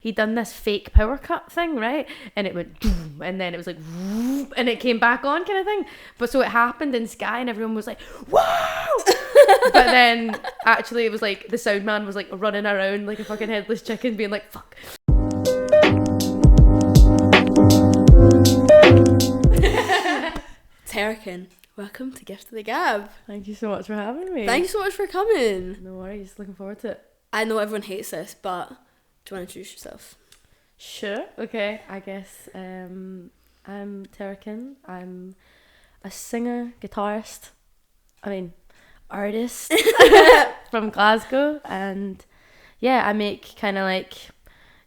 He'd done this fake power cut thing, right? And it went boom, and then it was like whoop, and it came back on kind of thing. But so it happened in Skye and everyone was like, wow! But then actually it was like the sound man was like running around like a fucking headless chicken being like, fuck. Terra Kin, welcome to Gift of the Gab. Thank you so much for having me. Thank you so much for coming. No worries, looking forward to it. I know everyone hates this, but do you want to introduce yourself? Sure. Okay, I guess I'm Terra Kin. I'm a singer, guitarist, artist from Glasgow, and yeah, I make kind of like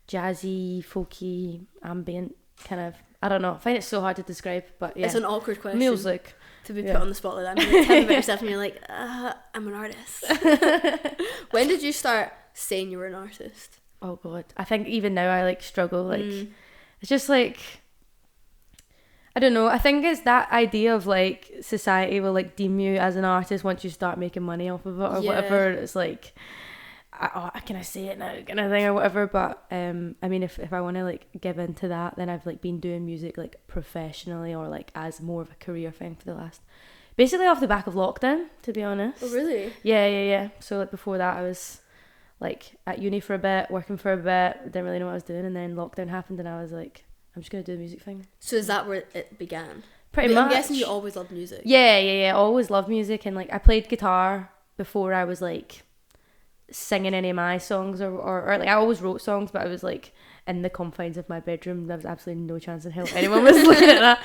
jazzy, folky, ambient kind of, I don't know, I find it so hard to describe, but yeah. It's an awkward question. Music. To be put on the spot like that. I'm like, tell me about yourself and you're like, I'm an artist. When did you start saying you were an artist? Oh god, I think even now I like struggle, like it's just like, I don't know, I think it's that idea of like society will like deem you as an artist once you start making money off of it or whatever. It's like, can I say it now kind of thing or whatever, but I mean if I want to like give into that, then I've like been doing music like professionally or like as more of a career thing for the last, basically off the back of lockdown, to be honest. Oh really? Yeah. So like before that I was like at uni for a bit, working for a bit, didn't really know what I was doing, and then lockdown happened and I was like, I'm just gonna do the music thing. So is that where it began? Pretty much. I'm guessing you always loved music. Yeah. Always loved music, and like I played guitar before I was like singing any of my songs or like I always wrote songs, but I was like in the confines of my bedroom. There was absolutely no chance in hell anyone was looking at that.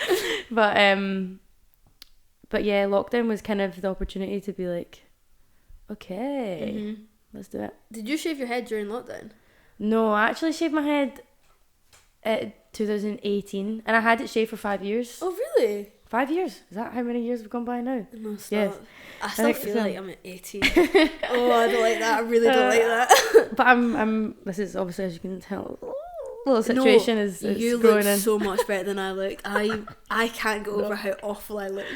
But yeah, lockdown was kind of the opportunity to be like, okay, let's do it. Did you shave your head during lockdown? No, I actually shaved my head at 2018, and I had it shaved for 5 years. Oh really? 5 years? Is that how many years have gone by now? No, stop. Yes. I still feel like I'm at 18. Oh, I don't like that. I really don't like that. But I'm. This is obviously, as you can tell, little situation is you growing look in. so much better than I looked. I can't go over how awful I looked.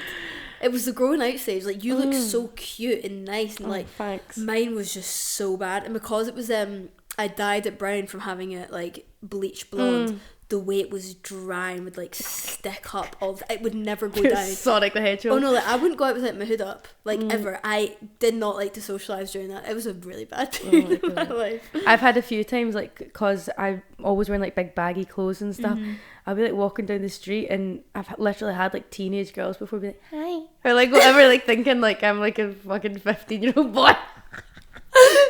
It was the growing out stage. Like you look so cute and nice, and like thanks. Mine was just so bad, and because it was I dyed it brown from having it like bleach blonde. The way it was dry and would like stick up it would never go down. Sonic the Hedgehog. Oh no, like I wouldn't go out without my hood up, like ever. I did not like to socialise during that. It was a really bad period in my life. I've had a few times, like, because I'm always wearing like big baggy clothes and stuff. I'll be like walking down the street and I've literally had like teenage girls before be like, hi, or like whatever, like thinking like I'm like a fucking 15-year-old boy.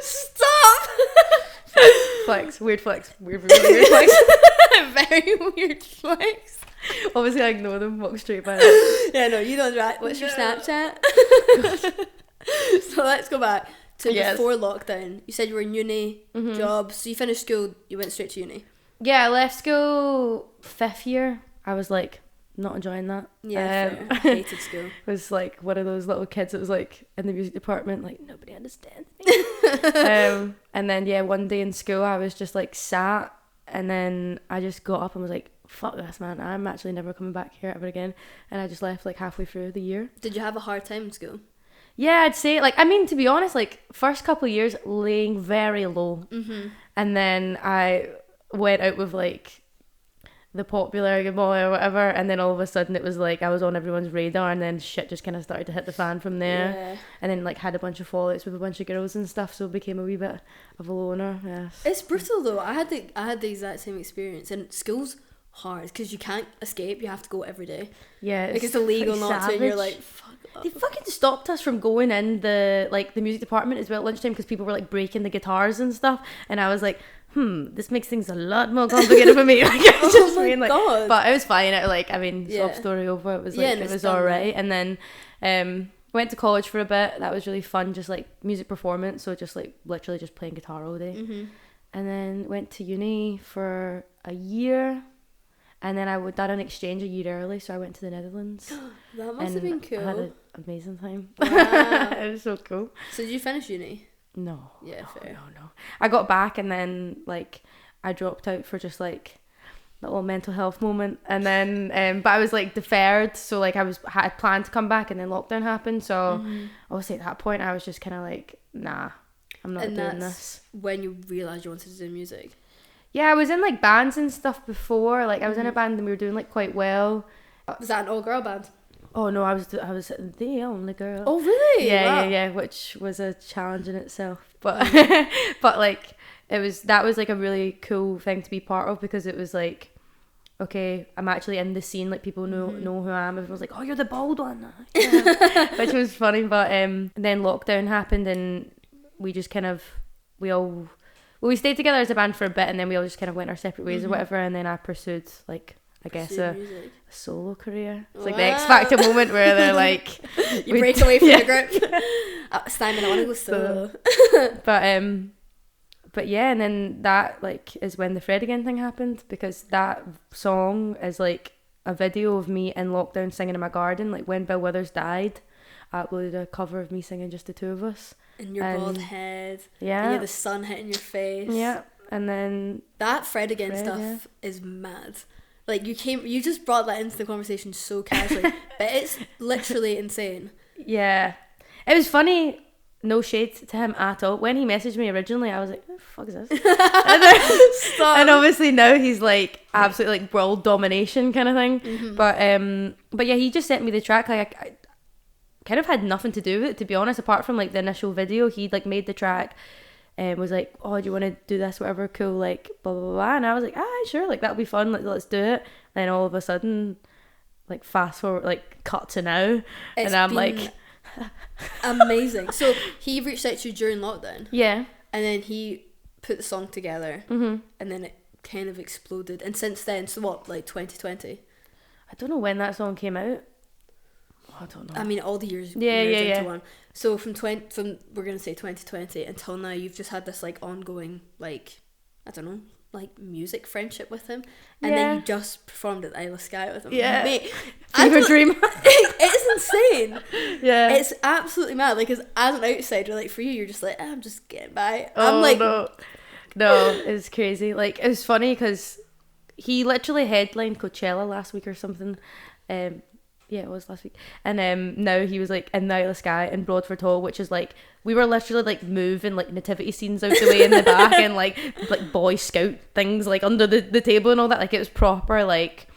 Stop. Weird flex, weird flex. Very weird flex. Obviously I ignore them, walk straight by them. Yeah, no, you don't. Right. What's your Snapchat? So let's go back to before lockdown. You said you were in uni, job, so you finished school, you went straight to uni. Yeah, I left school 5th year. I was like not enjoying that. Yeah, I hated school. I was like one of those little kids that was like in the music department, like nobody understands me. And then one day in school I was just like sat, and then I just got up and was like, fuck this, man, I'm actually never coming back here ever again. And I just left like halfway through the year. Did you have a hard time in school? Yeah, I'd say, like, I mean, to be honest, like first couple of years laying very low, and then I went out with like the popular boy or whatever, and then all of a sudden it was like I was on everyone's radar, and then shit just kind of started to hit the fan from there. And then like had a bunch of fallouts with a bunch of girls and stuff, so it became a wee bit of a loner. Yes, it's brutal though. I had the exact same experience, and school's hard because you can't escape. You have to go every day. Yeah, like it's illegal not to, and you're like, fuck off. They fucking stopped us from going in the music department as well at lunchtime because people were like breaking the guitars and stuff, and I was like, this makes things a lot more complicated for me. Like, oh my god! But it was fine. Sob story over. It was like it was alright. And then went to college for a bit. That was really fun. Just like music performance, so just like literally just playing guitar all day. And then went to uni for a year, and then I done an exchange a year early, so I went to the Netherlands. That must have been cool. I had an amazing time. Wow. It was so cool. So did you finish uni? No. Yeah, fair. No. I got back, and then like I dropped out for just like a little mental health moment, and then but I was like deferred, so like I had planned to come back, and then lockdown happened, so obviously at that point I was just kind of like, nah, I'm not doing this. When you realised you wanted to do music? Yeah, I was in like bands and stuff before. Like I was in a band and we were doing like quite well. Was that an all-girl band? Oh no, I was the only girl. Oh really? Yeah, Wow. yeah, which was a challenge in itself. But but like that was like a really cool thing to be part of, because it was like, okay, I'm actually in the scene, like people know who I am. Everyone was like, oh, you're the bald one. Yeah. Which was funny. But then lockdown happened and we just kind of we stayed together as a band for a bit, and then we all just kind of went our separate ways or whatever, and then I pursued like, I guess a solo career. It's like the X Factor moment where they're like, you break away from the group. Simon, I want to go solo. But yeah, and then that like is when the Fred Again thing happened, because that song is like a video of me in lockdown singing in my garden. Like when Bill Withers died, I uploaded a cover of me singing just the two of us. And your bald head. Yeah. And you had the sun hitting your face. Yeah. And then that Fred Again stuff is mad. Like you just brought that into the conversation so casually, but it's literally insane. Yeah. It was funny. No shade to him at all. When he messaged me originally, I was like, "What the fuck is this?" And obviously now he's like absolutely like world domination kind of thing. Mm-hmm. But yeah, he just sent me the track. Like I kind of had nothing to do with it, to be honest, apart from like the initial video. He like made the track and was like, "Oh, do you want to do this? Whatever, cool." Like blah blah blah. And I was like, sure. Like that'll be fun. Like let's do it." And then all of a sudden, like fast forward, like cut to now, and I'm like. Amazing. So he reached out to you during lockdown. Yeah. And then he put the song together. Mm-hmm. And then it kind of exploded. And since then, so what, like 2020? I don't know when that song came out. I don't know. I mean, all the years into one. So from we're gonna say 2020 until now, you've just had this like ongoing, like, I don't know, like music friendship with him, and then you just performed at the Isle of Skye with him. Yeah, mate, fever dream. It's insane. Yeah, it's absolutely mad. Like, as an outsider, like for you, you're just like, I'm just getting by. Oh, I'm like, no, it's crazy. Like it was funny because he literally headlined Coachella last week or something. Yeah, it was last week. And now he was like in the Isle of Skye in Broadford Hall, which is like, we were literally like moving like nativity scenes out the way in the back and like Boy Scout things like under the table and all that. Like it was proper like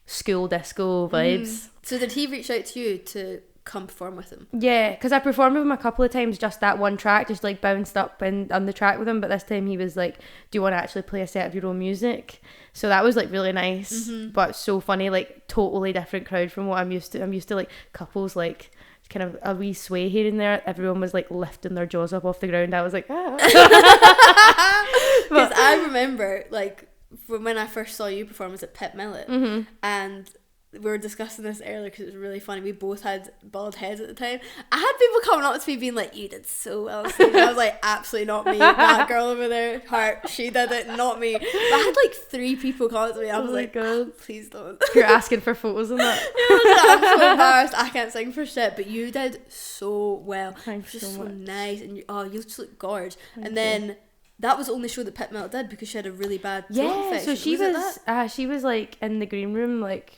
school disco vibes. So did he reach out to you to come perform with him? Yeah, because I performed with him a couple of times, just that one track, just like bounced up and on the track with him. But this time he was like, "Do you want to actually play a set of your own music?" So that was like really nice, but so funny, like totally different crowd from what I'm used to. I'm used to like couples like kind of a wee sway here and there. Everyone was like lifting their jaws up off the ground. I was like, ah. Because I remember like from when I first saw you perform was at Pit Millet, and we were discussing this earlier because it was really funny. We both had bald heads at the time. I had people coming up to me being like, "You did so well." And I was like, "Absolutely not me. That girl over there, she did it, not me." But I had like 3 people come up to me. I was like, "Oh, please don't." You're asking for photos and that. Yeah, I was like, I'm so embarrassed. I can't sing for shit. But you did so well. Thanks just so so much. nice, and you just look gorgeous. And then that was the only show that Pit Millet did because she had a really bad throat infection. So she was like in the green room, like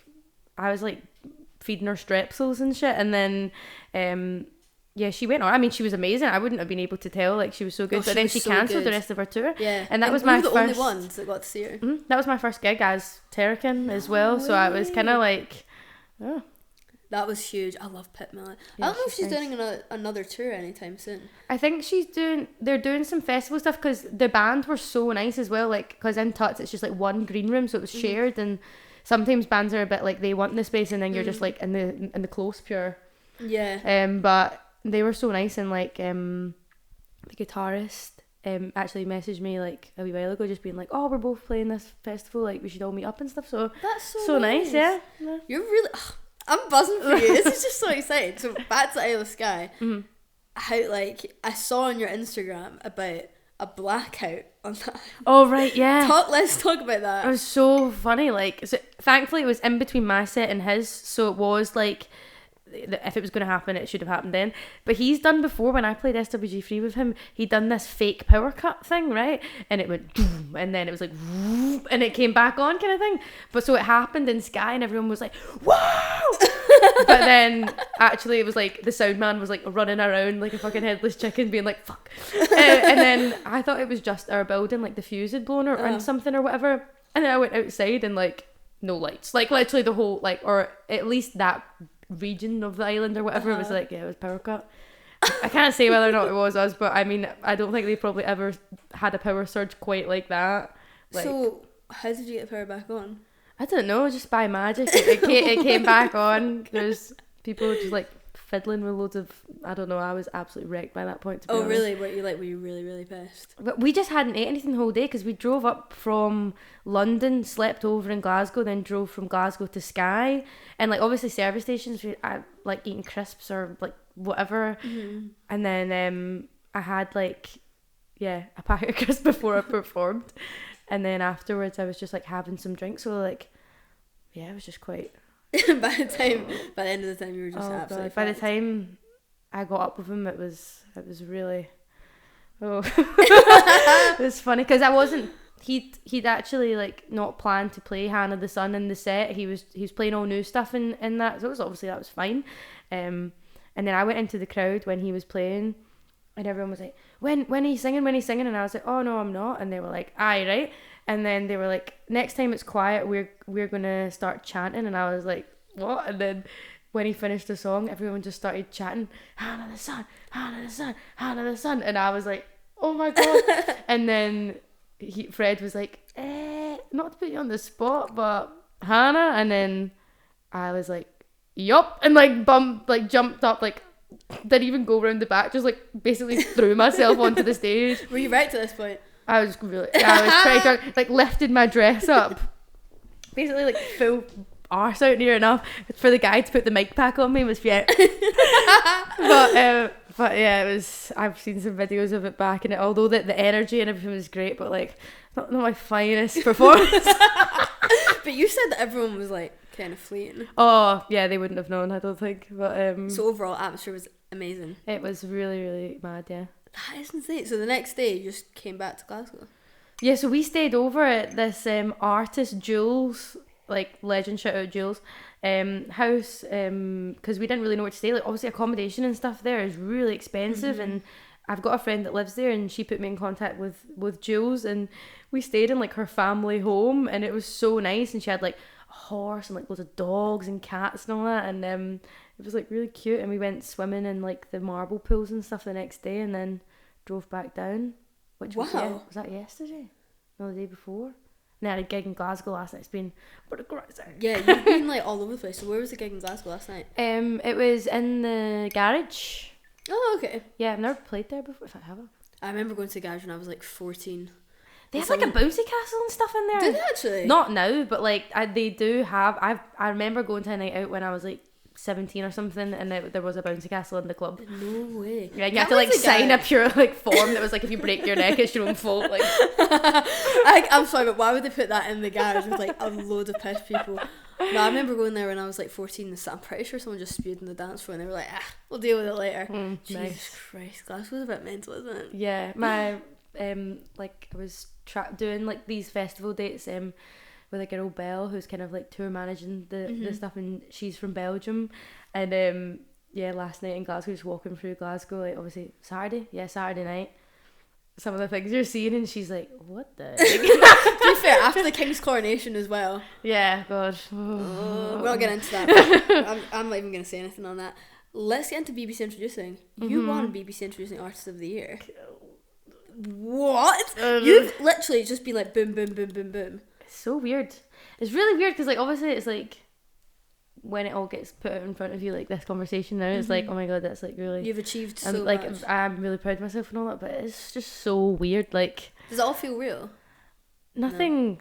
I was like feeding her strepsils and shit, and then she went on. I mean, she was amazing. I wouldn't have been able to tell, like she was so good. But then she cancelled the rest of her tour. Yeah, and that was my the first. only ones that got to see her. That was my first gig as Terra Kin as well. So I was kind of like, oh. That was huge. I love Pit Millet. I don't know if she's doing another tour anytime soon. I think they're doing some festival stuff because the band were so nice as well. Like, because in Tuts it's just like one green room, so it was shared, and sometimes bands are a bit like they want the space and then you're just like in the close pure. Yeah. But they were so nice, and like the guitarist actually messaged me like a wee while ago just being like, "Oh, we're both playing this festival, like we should all meet up and stuff." So that's so nice. Yeah. You're really I'm buzzing for you. This is just so exciting. So back to Isle of Skye. How like I saw on your Instagram about a blackout on that. Oh right, yeah. Let's talk about that. It was so funny. Like, so thankfully it was in between my set and his, so it was like, if it was going to happen, it should have happened then. But he's done before, when I played SWG3 with him, he'd done this fake power cut thing, right? And it went boom, and then it was like whoop, and it came back on kind of thing. But so it happened in Skye and everyone was like, wow! But then actually it was like the sound man was like running around like a fucking headless chicken being like fuck. And then I thought it was just our building, like the fuse had blown or something or whatever. And then I went outside and like no lights, like literally the whole like, or at least that region of the island or whatever, it was like, yeah, it was power cut. I can't say whether or not it was us, but I mean, I don't think they probably ever had a power surge quite like that. Like, so how did you get the power back on? I don't know, just by magic it came back on. There's people just like fiddling with loads of, I don't know, I was absolutely wrecked by that point, to be honest. Really? Were you really, really pissed? But we just hadn't ate anything the whole day because we drove up from London, slept over in Glasgow, then drove from Glasgow to Skye. And like obviously service stations, I like eating crisps or like whatever. Mm-hmm. And then I had like, yeah, a packet of crisps before I performed. And then afterwards I was just like having some drinks. So like, yeah, it was just quite... by the end of the time you were just absolutely by the time I got up with him, it was really it was funny because I wasn't, he'd actually like not planned to play Hannah the Sun in the set. He was playing all new stuff in that, so that was fine. And then I went into the crowd when he was playing and everyone was like, when are you singing, and I was like, oh no I'm not, and they were like, aye, right. And then they were like, next time it's quiet, we're gonna start chanting. And I was like, what? And then when he finished the song, everyone just started chanting, Hannah the Sun, Hannah the Sun, Hannah the Sun. And I was like, oh my God. And then Fred was like, not to put you on the spot, but Hannah. And then I was like, yup. And like jumped up, like didn't even go around the back, just like basically threw myself onto the stage. Were you wrecked at this point? I was pretty drunk, like lifted my dress up, basically like full arse out near enough for the guy to put the mic pack on me. Was but yeah, it was, I've seen some videos of it back, and although the energy and everything was great, but like not my finest performance. But you said that everyone was like kind of fleeing. Oh yeah, they wouldn't have known, I don't think, but so overall atmosphere was amazing. It was really, really mad. Yeah, that is insane. So the next day you just came back to Glasgow? Yeah, so we stayed over at this artist Jules, like legend, shout out Jules, house, because we didn't really know where to stay. Like obviously accommodation and stuff there is really expensive, and I've got a friend that lives there, and she put me in contact with Jules, and we stayed in like her family home, and it was so nice. And she had like a horse and like loads of dogs and cats and all that, and it was like really cute. And we went swimming in like the marble pools and stuff the next day, and then drove back down. Which was that yesterday? No, the day before. And I had a gig in Glasgow last night. It's been pretty crazy. Yeah, you've been like all over the place. So where was the gig in Glasgow last night? It was in the garage. Oh, okay. Yeah, I've never played there before. If I have. I remember going to the garage when I was like 14. They have like a bouncy castle and stuff in there. Do they actually? Not now, but like they do have. I remember going to a night out when I was like 17 or something, and there was a bouncy castle in the club. No way. Yeah, you have to like sign a pure like form that was like, if you break your neck, it's your own fault. Like, I'm sorry, but why would they put that in the garage with like a load of pissed people? No, I remember going there when I was like 14. I'm pretty sure someone just spewed in the dance floor, and they were like, we'll deal with it later. Jesus nice. Christ, Glasgow's a bit mental, isn't it? Yeah, my like I was doing like these festival dates with a girl Belle, who's kind of like tour managing the stuff, and she's from Belgium. And yeah, last night in Glasgow, just walking through Glasgow, like obviously Saturday night, some of the things you're seeing, and she's like, what the to be fair, after the King's coronation as well. Yeah, God. We're not getting into that. I'm not even going to say anything on that. Let's get into BBC Introducing. You won BBC Introducing Artist of the Year. What? You've literally just been like boom, boom, boom, boom, boom. It's so weird. It's really weird because like obviously it's like when it all gets put out in front of you, like this conversation now, it's like, oh my God, that's like really, you've achieved so like much. I'm really proud of myself and all that, but it's just so weird. Like, does it all feel real? Nothing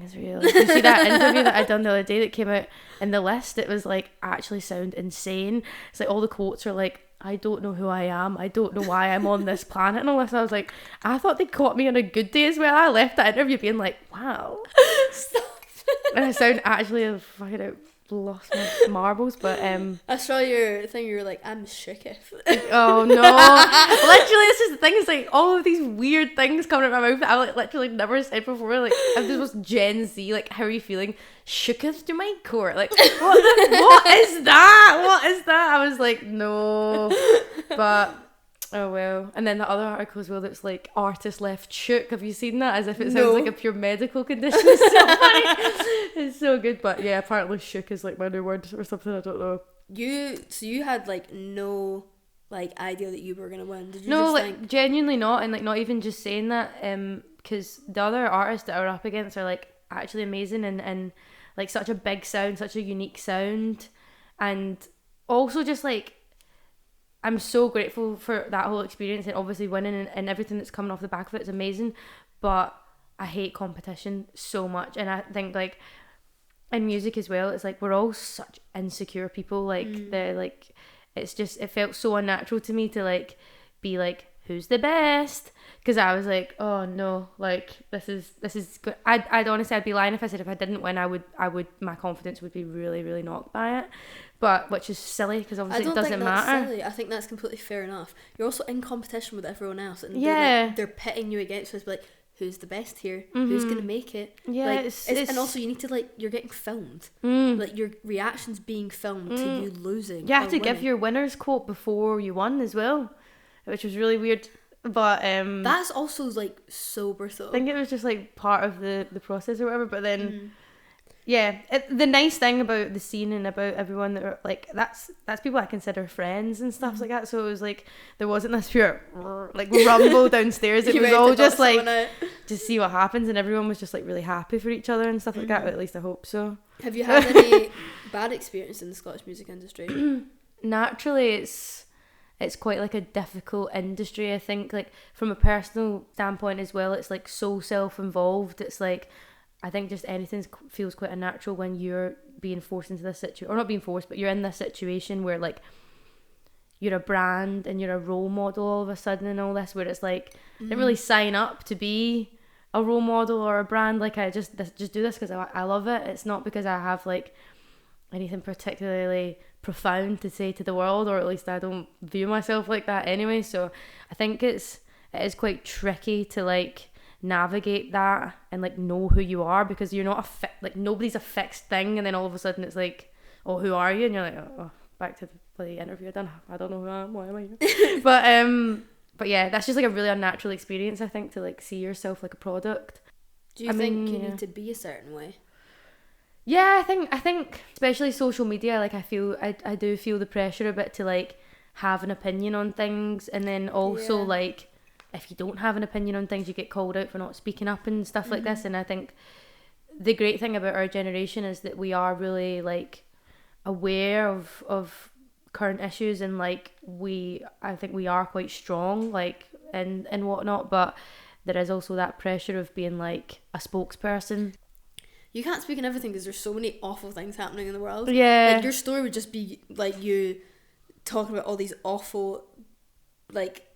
is real. Like, you see that interview that I done the other day that came out, and the list, it was like actually sound insane. It's like all the quotes are like, I don't know who I am, I don't know why I'm on this planet and all this. I was like, I thought they caught me on a good day as well. I left that interview being like, wow. Stop. And I sound actually fucking lost my marbles, but I saw your thing, you were like, I'm shooketh. oh no, literally this is the thing, it's like all of these weird things coming out of my mouth that I like literally never said before. Like I'm this was Gen Z, like how are you feeling? Shooketh to my core, like what is that? I was like, no, but oh well. And then the other article as well that's like artist left shook. Have you seen that? As if it sounds like a pure medical condition. It's so funny. It's so good. But yeah, apparently shook is like my new word or something. I don't know. You had like no like idea that you were gonna win. Did you? No, just like think... genuinely not, and like not even just saying that. Because the other artists that are up against are like actually amazing and like such a big sound, such a unique sound, and also just like. I'm so grateful for that whole experience and obviously winning and everything that's coming off the back of it is amazing, but I hate competition so much. And I think like in music as well, it's like we're all such insecure people, like they're like, it's just, it felt so unnatural to me to like be like, who's the best, because I was like, oh no, like this is good. I'd honestly, I'd be lying if I said if I didn't win I would my confidence would be really really knocked by it, but which is silly because obviously it doesn't matter. Silly. I think that's completely fair enough. You're also in competition with everyone else, and they're pitting you against us, like who's the best here, who's gonna make it. Yeah, like, and also you need to like, you're getting filmed, like your reactions being filmed to you losing. You have to give your winner's quote before you won as well, which was really weird. But that's also like so brutal. I think it was just like part of the process or whatever. But then the nice thing about the scene and about everyone that are like, that's people I consider friends and stuff like that. So it was like there wasn't this pure like rumble downstairs. It was all just like to see what happens, and everyone was just like really happy for each other and stuff like that. At least I hope so. Have you had any bad experience in the Scottish music industry? Naturally, it's quite like a difficult industry. I think like from a personal standpoint as well, it's like so self-involved. It's like, I think just anything feels quite unnatural when you're being forced into this situation, or not being forced, but you're in this situation where like you're a brand and you're a role model all of a sudden and all this, where it's like I didn't really sign up to be a role model or a brand. Like I just do this because I love it. It's not because I have like anything particularly profound to say to the world, or at least I don't view myself like that anyway. So I think it is quite tricky to like navigate that and like know who you are, because you're not like nobody's a fixed thing, and then all of a sudden it's like, oh, who are you? And you're like, oh, back to the bloody interview I don't know who I am, why am I here? but yeah, that's just like a really unnatural experience, I think, to like see yourself like a product. Do you think you need to be a certain way? Yeah, I think especially social media, like I do feel the pressure a bit to like have an opinion on things, and then also like if you don't have an opinion on things you get called out for not speaking up and stuff like this. And I think the great thing about our generation is that we are really like aware of current issues, and like I think we are quite strong like and whatnot, but there is also that pressure of being like a spokesperson. You can't speak on everything because there's so many awful things happening in the world. Yeah. Like your story would just be like you talking about all these awful, like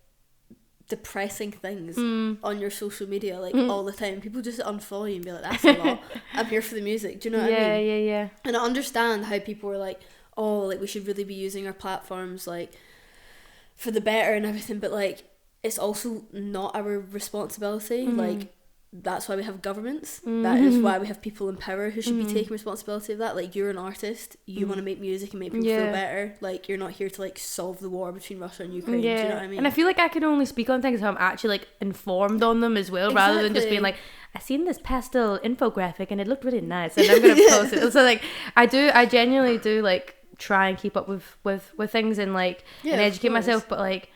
depressing things on your social media like all the time. People just unfollow you and be like, that's a lot. I'm here for the music. Do you know what I mean? Yeah. And I understand how people are like, oh, like we should really be using our platforms like for the better and everything, but like it's also not our responsibility. Like that's why we have governments. That is why we have people in power who should be taking responsibility of that. Like you're an artist, you want to make music and make people feel better. Like you're not here to like solve the war between Russia and Ukraine. Do you know what I mean? And I feel like I can only speak on things how I'm actually like informed on them as well, rather than just being like, I seen this pastel infographic and it looked really nice and I'm gonna post it. So like I genuinely do like try and keep up with things and like and educate myself, but like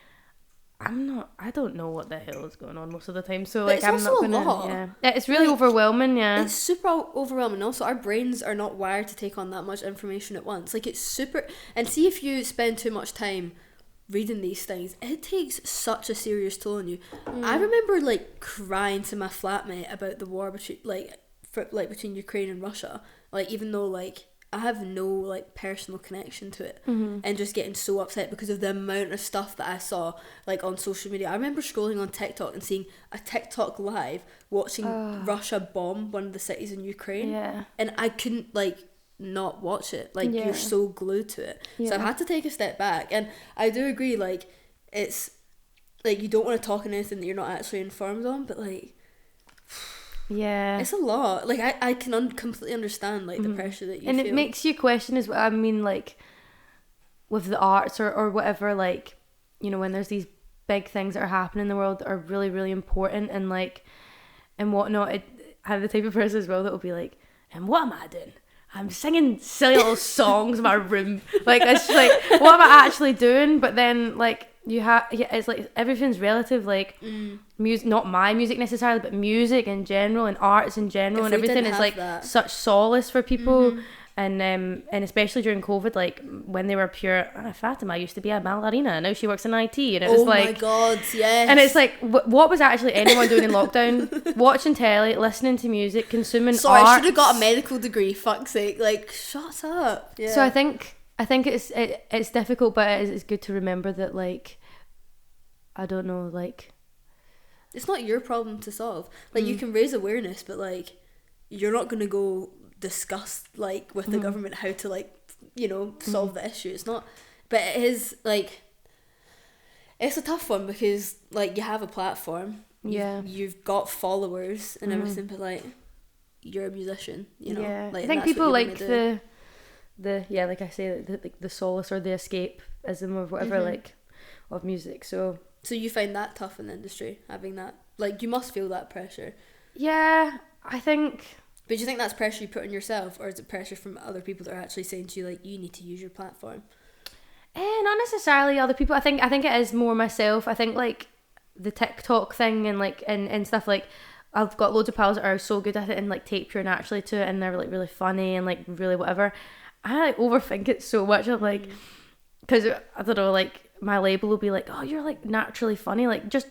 I don't know what the hell is going on most of the time, so like I'm not gonna. Yeah, it's really overwhelming. Yeah, it's super overwhelming. Also, our brains are not wired to take on that much information at once. Like it's super. And see, if you spend too much time reading these things, it takes such a serious toll on you. I remember like crying to my flatmate about the war between Ukraine and Russia. Like even though like I have no like personal connection to it, and just getting so upset because of the amount of stuff that I saw like on social media. I remember scrolling on TikTok and seeing a TikTok live watching Russia bomb one of the cities in Ukraine, and I couldn't like not watch it. Like, Yeah. you're so glued to it. So I've had to take a step back. And I do agree, like, it's, like, you don't want to talk on anything that you're not actually informed on, but, like, yeah, it's a lot. Like, I can completely understand, like, the pressure that you and feel. it makes you question as well. I mean, like, with the arts or whatever, like, you know, when there's these big things that are happening in the world that are really, really important and, like, and whatnot, I'm the type of person as well that will be like, and what am I doing? I'm singing silly little songs in my room. Like, it's just like, what am I actually doing? But then, like, it's like everything's relative. Like, music, not my music necessarily, but music in general and arts in general, and everything is like such solace for people. And especially during COVID, like, when they were pure, Fatima used to be a ballerina, and now she works in IT, and it was like, oh my god, yes. And it's like, what was actually anyone doing in lockdown? Watching telly, listening to music, consuming art. I should have got a medical degree, fuck's sake. Like, shut up. Yeah. So I think it's difficult, but it's good to remember that, like, I don't know, like, it's not your problem to solve. Like, you can raise awareness, but, like, you're not going to go discuss, like, with the government how to, like, you know, solve the issue. It's not, but it is, like, it's a tough one because, like, you have a platform, you've got followers and everything, but, like, you're a musician, you know. Like, I think people like the like I say, the solace or the escapism or whatever, like, of music. So you find that tough in the industry, having that, like, you must feel that pressure. Yeah, I think. But do you think that's pressure you put on yourself, or is it pressure from other people that are actually saying to you, like, you need to use your platform? Not necessarily other people. I think it is more myself. I think, like, the TikTok thing and, like, and stuff, like, I've got loads of pals that are so good at it and, like, take pure naturally to it, and they're, like, really funny and, like, really whatever. I, like, overthink it so much. I'm like, because I don't know, like, my label will be like, oh, you're, like, naturally funny, like, just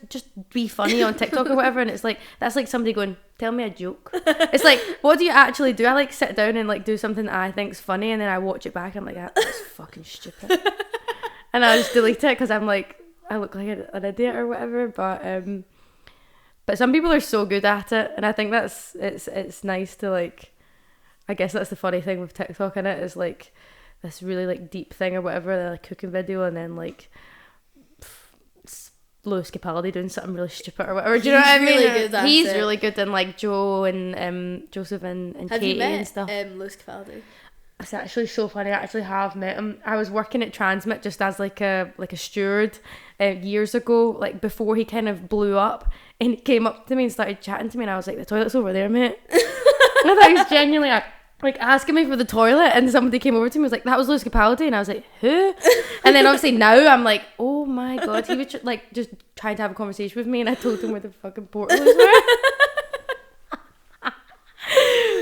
be funny on TikTok or whatever. And it's like, that's like somebody going, tell me a joke. It's like, what do you actually do? I, like, sit down and, like, do something that I think's funny, and then I watch it back and I'm like, that's fucking stupid. And I just delete it because I'm like, I look like an idiot or whatever. But some people are so good at it, and I think it's nice to, like, I guess that's the funny thing with TikTok in it, is, like, this really, like, deep thing or whatever, like, cooking video, and then, like, Lewis Capaldi doing something really stupid or whatever. Do you know what I mean? Really good at He's it. really good, and, like, Joe and Joseph and Have Katie you met and stuff. Lewis Capaldi? It's actually so funny. I actually have met him. I was working at Transmit just as, like, a steward years ago, like, before he kind of blew up, and he came up to me and started chatting to me, and I was like, the toilet's over there, mate. And I thought he was genuinely like asking me for the toilet, and somebody came over to me and was like, that was Lewis Capaldi, and I was like, who? And then obviously now I'm like, oh my god, he was like just trying to have a conversation with me, and I told him where the fucking portal was.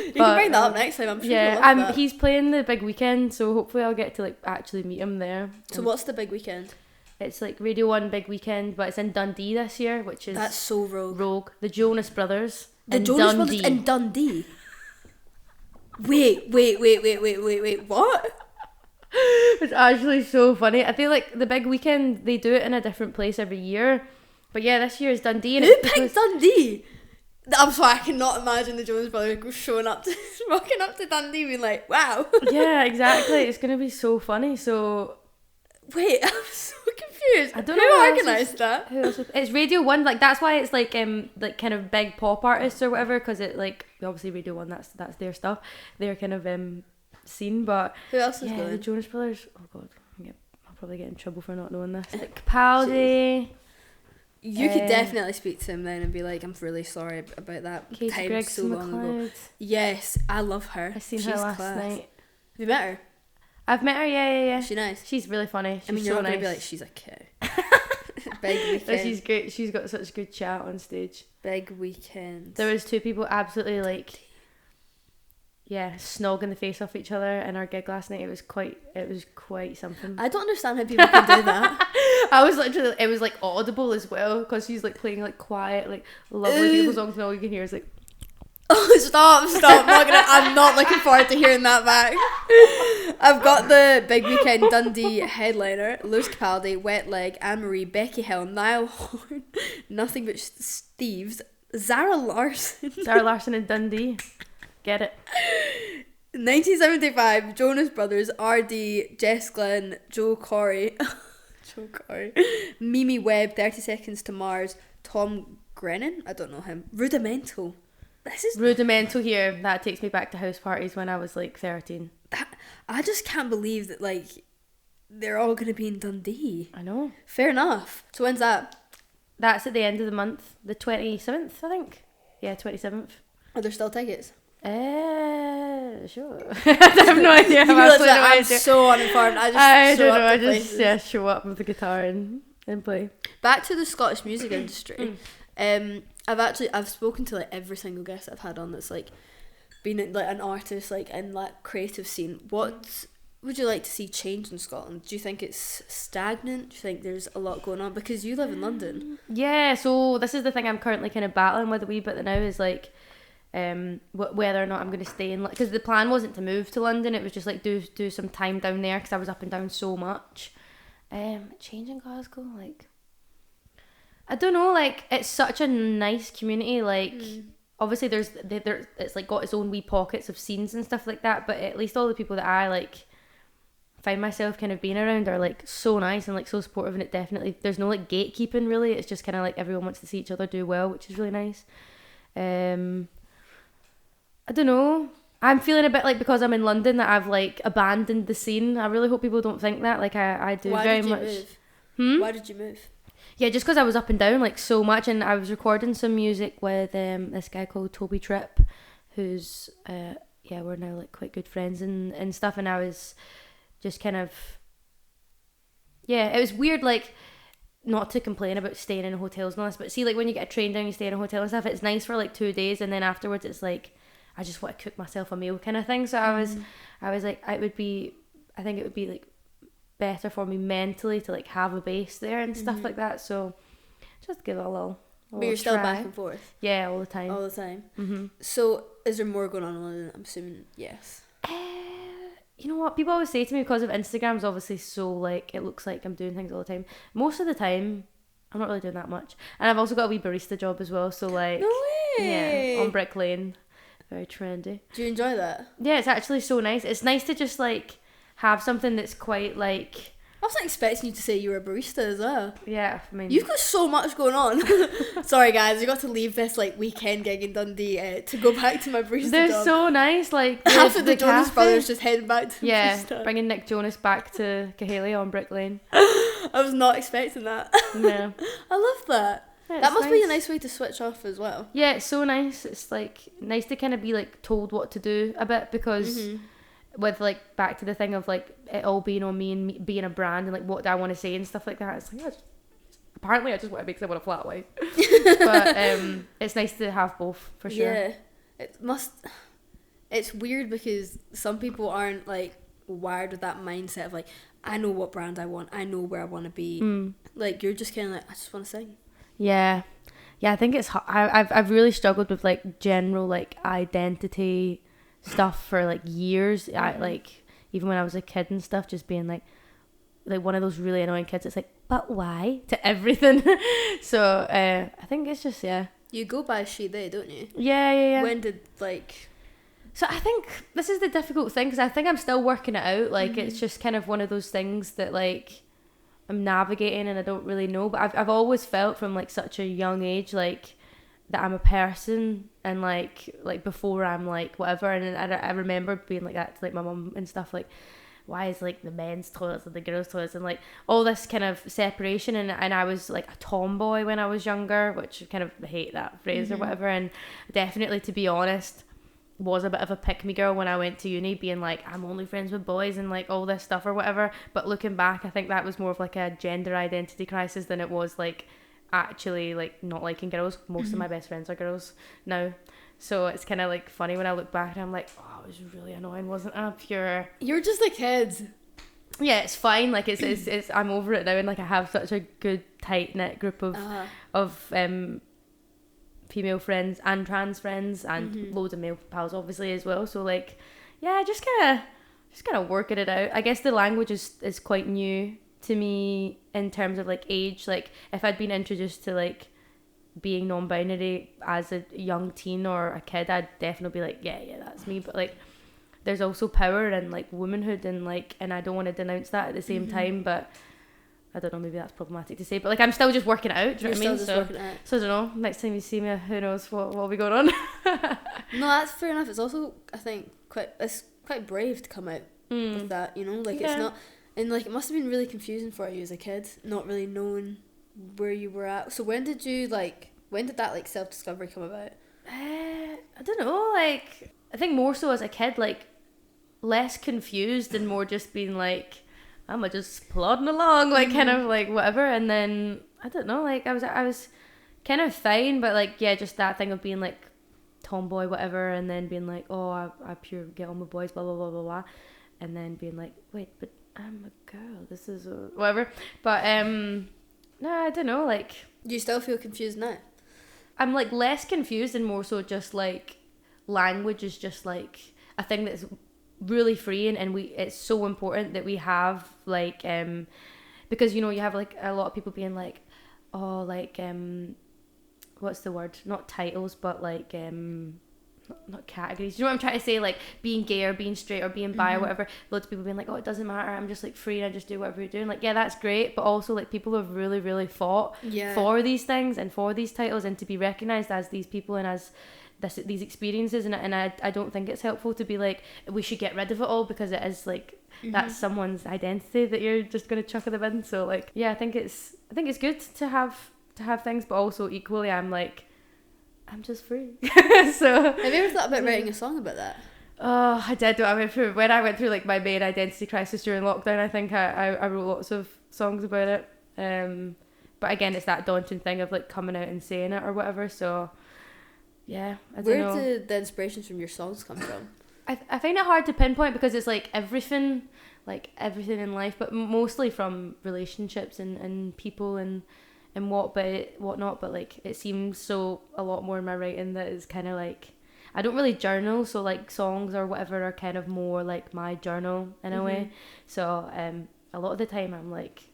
You can bring that up next time. I'm sure you'll love that. He's playing the big weekend, so hopefully I'll get to, like, actually meet him there. So what's the big weekend? It's, like, Radio 1 big weekend, but it's in Dundee this year, which is... That's so rogue. Rogue. The Jonas Brothers. The Jonas Brothers in Dundee? Wait, what? It's actually so funny. I feel like the big weekend, they do it in a different place every year. But yeah, this year is Dundee. And Who picked Dundee? I'm sorry, I cannot imagine the Jonas Brothers walking up to Dundee being like, wow. Yeah, exactly. It's going to be so funny. So... Wait, I'm so confused. I don't know who organised that. It's Radio 1. Like, that's why it's like kind of big pop artists or whatever, because it, like, obviously Radio 1, that's their stuff. They're kind of scene, but... Who else is going? The Jonas Brothers. Oh god, I'll probably get in trouble for not knowing this. Like, Capaldi... You could definitely speak to him then and be like, I'm really sorry about that Katie time Gregson so long ago. Yes, I love her. I seen her last night. Have you met her? I've met her, yeah. She's nice. She's really funny. She's you're so not nice. going to be like, she's a cow. Big weekend. But she's great. She's got such good chat on stage. Big weekend. There was two people absolutely, like, snogging the face off each other in our gig last night. It was quite something. I don't understand how people can do that. I was literally, it was, like, audible as well, because she's, like, playing, like, quiet, like, lovely beautiful songs, and all you can hear is, like... Oh, stop. I'm not looking forward to hearing that back. I've got the Big Weekend Dundee headliner: Lewis Capaldi, Wet Leg, Anne-Marie, Becky Hill, Niall Horan, Nothing But Thieves, Zara Larsson in Dundee. Get it. 1975, Jonas Brothers, RD, Jess Glynn, Joe Corey, Mimi Webb, 30 Seconds to Mars, Tom Grennan, I don't know him, Rudimental. This is Rudimental here. That takes me back to house parties when I was like 13. I just can't believe that like they're all going to be in Dundee. I know. Fair enough. So when's that? That's at the end of the month, the 27th, I think. Yeah, 27th. Are there still tickets? Sure. I have no idea. I'm so uninformed. I don't know. I just show up with the guitar and play. Back to the Scottish music industry. I've spoken to like every single guest I've had on that's like been like an artist like in that creative scene. What would you like to see change in Scotland? Do you think it's stagnant? Do you think there's a lot going on? Because you live in London. Yeah, so this is the thing I'm currently kind of battling with a wee bit now is like whether or not I'm going to stay in, because the plan wasn't to move to London. It was just like do some time down there because I was up and down so much. Change in Glasgow, like I don't know, like it's such a nice community. Like obviously there's it's like got its own wee pockets of scenes and stuff like that, but at least all the people that I like find myself kind of being around are like so nice and like so supportive, and it definitely there's no like gatekeeping really. It's just kind of like everyone wants to see each other do well, which is really nice. I don't know. I'm feeling a bit like because I'm in London that I've like abandoned the scene. I really hope people don't think that. Like I do. Why very did you much. Move? Why did you move? Yeah, just because I was up and down like so much, and I was recording some music with this guy called Toby Tripp, who's we're now like quite good friends and stuff, and I was just kind of it was weird, like not to complain about staying in hotels and all this, but see like when you get a train down, you stay in a hotel and stuff, it's nice for like 2 days, and then afterwards it's like I just want to cook myself a meal kind of thing. So I was like I think it would be like better for me mentally to like have a base there and stuff like that, so just give it a little but you're still try. back and forth all the time. So is there more going on in London? I'm assuming yes. You know what, people always say to me, because of Instagram's obviously so like it looks like I'm doing things all the time, most of the time I'm not really doing that much, and I've also got a wee barista job as well, so like no way. On Brick Lane, very trendy. Do you enjoy that? Yeah, it's actually so nice. It's nice to just like have something that's quite like... I wasn't expecting you to say you were a barista as well. Yeah, I mean... You've got so much going on. Sorry guys, I got to leave this like weekend gig in Dundee to go back to my barista They're job. so nice, like... After the Jonas Brothers just heading back to the barista. Bringing Nick Jonas back to Cahalia on Brick Lane. I was not expecting that. Yeah. I love that. Yeah, that must nice. be a nice way to switch off as well. Yeah, it's so nice. It's like nice to kind of be like told what to do a bit, because with like back to the thing of like it all being on me and me being a brand and like what do I want to say and stuff like that. It's like apparently I just want to make someone a flat white. But it's nice to have both for sure. Yeah, it's weird because some people aren't like wired with that mindset of like I know what brand I want, I know where I want to be. Like you're just kind of like I just want to sing. Yeah, I think it's I've really struggled with like general like identity stuff for like years. I like even when I was a kid and stuff, just being like one of those really annoying kids. It's like, but why to everything? So I think it's just you go by she they, don't you? Yeah. When did like... So I think this is the difficult thing, because I think I'm still working it out. Like it's just kind of one of those things that like I'm navigating and I don't really know, but I've always felt from like such a young age like that I'm a person, and like before I'm like whatever, and I remember being like that to like my mum and stuff, like why is like the men's toilets and the girls' toilets and like all this kind of separation, and I was like a tomboy when I was younger, which I kind of hate that phrase or whatever, and definitely, to be honest, was a bit of a pick-me girl when I went to uni, being like I'm only friends with boys and like all this stuff or whatever. But looking back, I think that was more of like a gender identity crisis than it was like actually like not liking girls. Most of my best friends are girls now, so it's kind of like funny when I look back and I'm like, oh, it was really annoying, wasn't I? You're just a kid. Yeah, it's fine, like it's I'm over it now, and like I have such a good tight-knit group of female friends and trans friends and loads of male pals obviously as well, so like just kind of working it out. I guess the language is quite new to me in terms of like age. Like if I'd been introduced to like being non-binary as a young teen or a kid, I'd definitely be like yeah that's me, but like there's also power in like womanhood, and like, and I don't want to denounce that at the same time, but I don't know, maybe that's problematic to say, but like I'm still just working it out. Do you know what I mean? So I don't know. Next time you see me, who knows what will be going on. No, that's fair enough. It's also, I think, it's quite brave to come out with that. You know, like it's not, and like it must have been really confusing for you as a kid, not really knowing where you were at. So when did that like self-discovery come about? I don't know. Like I think more so as a kid, like less confused and more just being like, I'm just plodding along, like kind of like whatever. And then I don't know, like I was kind of fine, but like just that thing of being like tomboy, whatever, and then being like, oh, I pure get on with boys, blah blah blah blah blah, and then being like, wait, but I'm a girl. This is whatever. But no, I don't know. Like, do you still feel confused now? I'm like less confused and more so just like language is just like a thing that's really freeing, and it's so important that we have like because you know you have like a lot of people being like, oh, like what's the word, not titles but like not categories, you know what I'm trying to say, like being gay or being straight or being bi or whatever. Loads of people being like, oh, it doesn't matter, I'm just like free and I just do whatever you're doing. Like, yeah, that's great, but also like people have really really fought for these things and for these titles and to be recognized as these people and as these experiences, and I don't think it's helpful to be like, we should get rid of it all because it is like that's someone's identity that you're just going to chuck in the bin. So like, yeah, I think it's good to have things, but also equally I'm like, I'm just free. So have you ever thought about writing a song about that? Oh, I did. When I went through like my main identity crisis during lockdown, I think I wrote lots of songs about it. But again, it's that daunting thing of like coming out and saying it or whatever. So yeah, I don't know. Where did the inspirations from your songs come from? I find it hard to pinpoint because it's like everything in life, but mostly from relationships and people and whatnot. But like it seems so a lot more in my writing that is kind of like, I don't really journal, so like songs or whatever are kind of more like my journal in a way. So a lot of the time I'm like,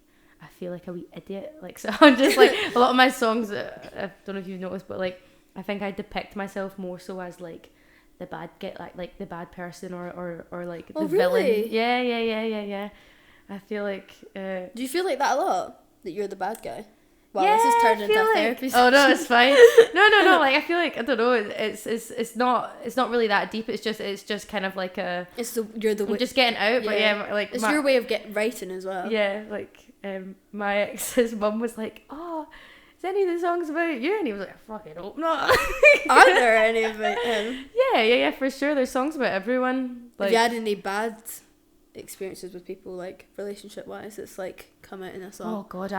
I feel like a wee idiot. Like, so I'm just like, a lot of my songs, I don't know if you've noticed, but like I think I depict myself more so as like the bad like the bad person or like the villain. Yeah. I feel like do you feel like that a lot, that you're the bad guy? Wow, this has turned into a therapy session. Oh no, it's fine. No. Like I feel like, I don't know. It's not really that deep. It's just kind of like a. I'm just getting out, but like it's your way of writing as well. Yeah, like my ex's mum was like, oh, is any of the songs about you? And he was like, I fucking hope not. Are there any about him? Yeah, for sure. There's songs about everyone. Like, have you had any bad experiences with people, like relationship wise, it's like come out in a song? Oh god,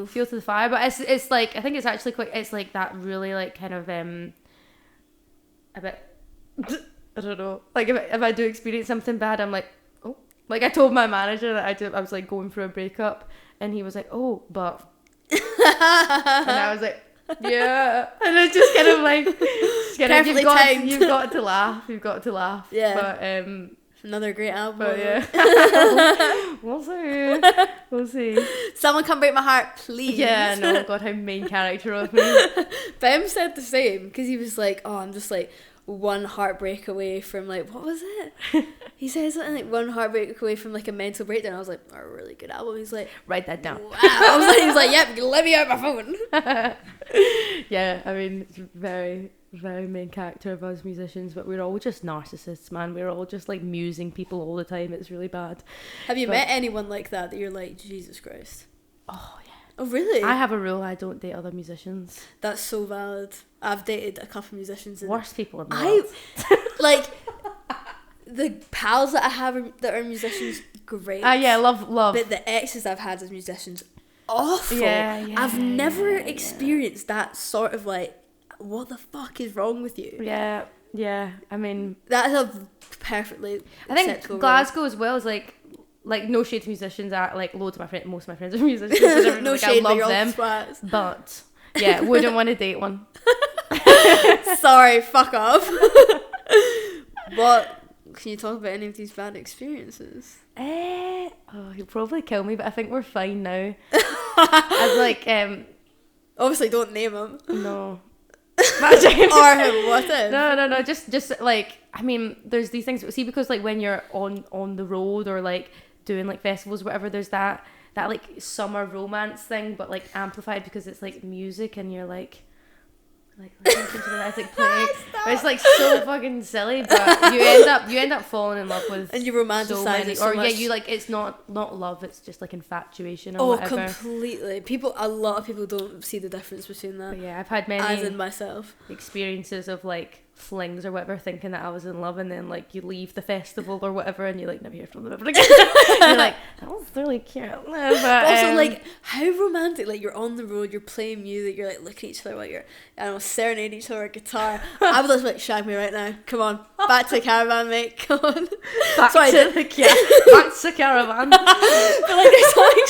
Feel to the Fire. But it's like, I think it's actually quite, it's like that really like kind of a bit, I don't know, like if I do experience something bad, I'm like, oh, like I told my manager that I was like going through a breakup, and he was like, oh, but and I was like, yeah, and it's just kind of like you've got to laugh. Yeah. But another great album. But yeah. We'll see. Someone come break my heart, please. Yeah, no, God, how main character of me. Bem said the same, because he was like, oh, I'm just like one heartbreak away from like, what was it? He said something like one heartbreak away from like a mental breakdown. I was like, a really good album. He's like, write that down. Wow. He was like, yep, let me out my phone. Yeah, I mean, it's very, very main character of us musicians, but we're all just narcissists, man. We're all just like musing people all the time. It's really bad. Have you met anyone like that you're like, Jesus Christ? Oh yeah. Oh really? I have a rule, I don't date other musicians. That's so valid. I've dated a couple of musicians. Worst people in the world. Like, the pals that I have that are musicians, great. Yeah, love. But the exes I've had as musicians, awful. Yeah, I've never experienced that sort of like, what the fuck is wrong with you? Yeah. I mean, that's a perfectly. I think Glasgow as well is like no shade to musicians. Like most of my friends are musicians. And no like, shade, I love them, twats. But yeah, wouldn't want to date one. Sorry, fuck off. But can you talk about any of these bad experiences? Oh, he'll probably kill me, but I think we're fine now. As like obviously don't name him. No. or him, what if? No. Just like I mean, there's these things, see, because like when you're on the road or like doing like festivals, whatever, there's that like summer romance thing, but like amplified because it's like music and you're like listening to that, it's like playing. But it's like so fucking silly, but you end up falling in love with, and you romanticize it so much. Yeah, you like, it's not love, it's just like infatuation or whatever. Completely. A lot of people don't see the difference between that. But yeah, I've had many, as in myself, experiences of like flings or whatever, thinking that I was in love, and then like you leave the festival or whatever and you like never hear from them ever again. You're like, that was really cute. But also like, how romantic, like you're on the road, you're playing music, you're like looking at each other while you're, I don't know, serenading each other with a guitar. I would just like, shag me right now, come on, back to the caravan, mate, come on. Back to the caravan. But like there's something